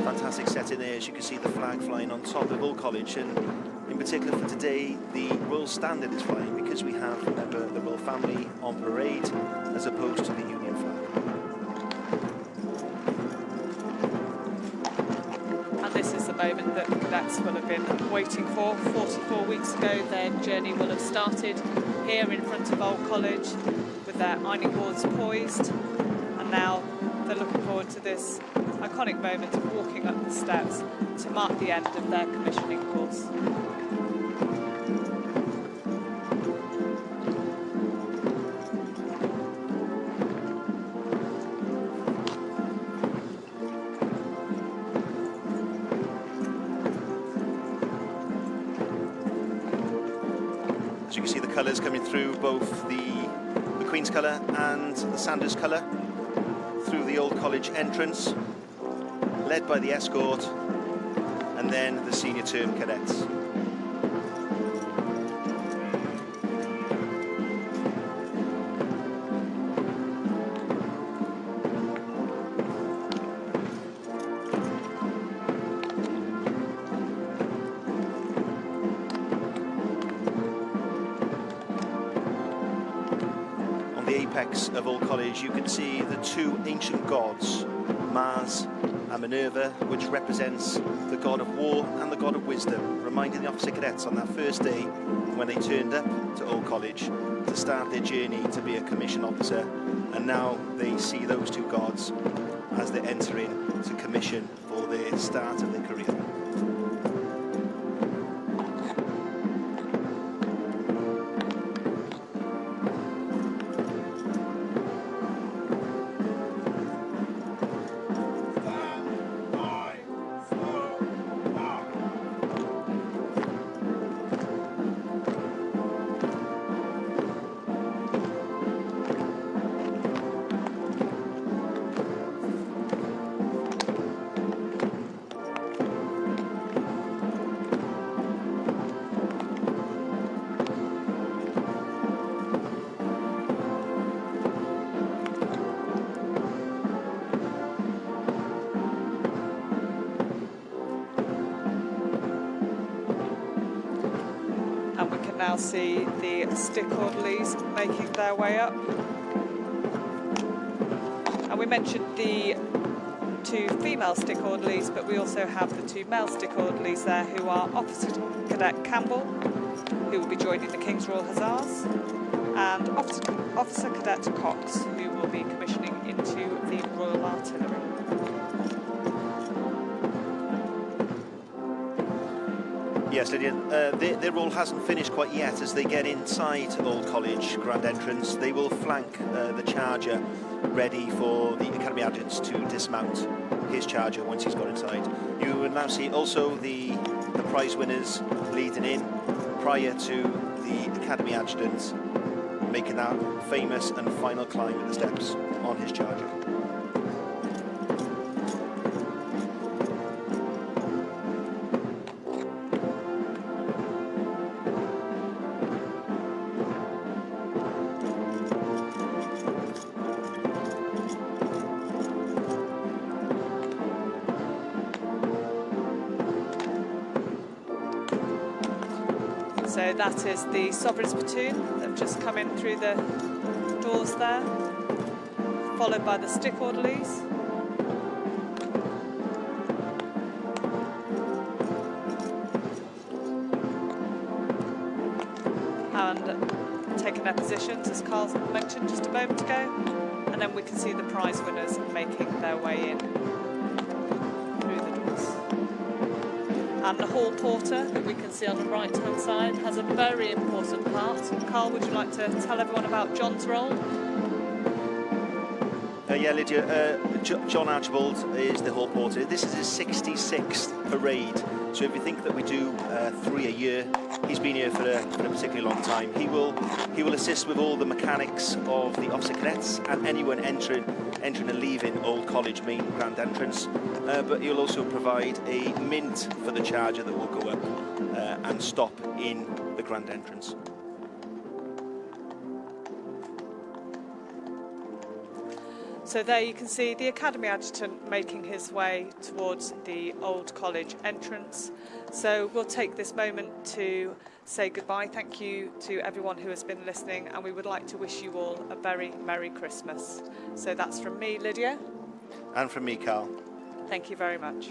Fantastic setting there, as you can see the flag flying on top of Hull College, and in particular for today the Royal Standard is flying because we have, remember, the Royal Family on parade as opposed to the Union flag. And this is the moment that the cadets will have been waiting for. 44 weeks ago their journey will have started here in front of Old College with their ironing boards poised, and now they're looking forward to this iconic moment of walking up the steps to mark the end of their commissioning course. As you can see the colours coming through, both the Queen's colour and the Sandhurst colour through the Old College entrance, led by the escort, and then the senior term cadets. On the apex of Old College you can see the two ancient gods, Mars and Minerva, which represents the god of war and the god of wisdom, reminding the officer cadets on that first day when they turned up to Old College to start their journey to be a commissioned officer, and now they see those two gods as they're entering to commission for their start of their career. And we can now see the stick orderlies making their way up. And we mentioned the two female stick orderlies, but we also have the two male stick orderlies there, who are Officer Cadet Campbell, who will be joining the King's Royal Hussars, and Officer Cadet Cox, who will be commissioning into the Royal Artillery. Yes, Lydian, their role hasn't finished quite yet. As they get inside Old College Grand Entrance, they will flank the charger, ready for the Academy Adjutants to dismount his charger once he's got inside. You will now see also the prize winners leading in prior to the Academy Adjutants making that famous and final climb of the steps on his charger. So that is the Sovereign's platoon. They've just come in through the doors there, followed by the stick orderlies. And taking their positions, as Carl mentioned just a moment ago. And then we can see the prize winners making their way in through the doors. And the hall porter, who we can see on the right-hand side, has a very important part. Carl, would you like to tell everyone about John's role? Yeah, Lydia, John Archibald is the hall porter. This is his 66th parade. So if you think that we do 3 a year, he's been here for a particularly long time. He will assist with all the mechanics of the officer cadets and anyone entering and leaving Old College main grand entrance. But he'll also provide a mint for the charger that will go up and stop in the grand entrance. So there you can see the Academy Adjutant making his way towards the Old College entrance. So we'll take this moment to say goodbye. Thank you to everyone who has been listening, and we would like to wish you all a very Merry Christmas. So that's from me, Lydia. And from me, Carl. Thank you very much.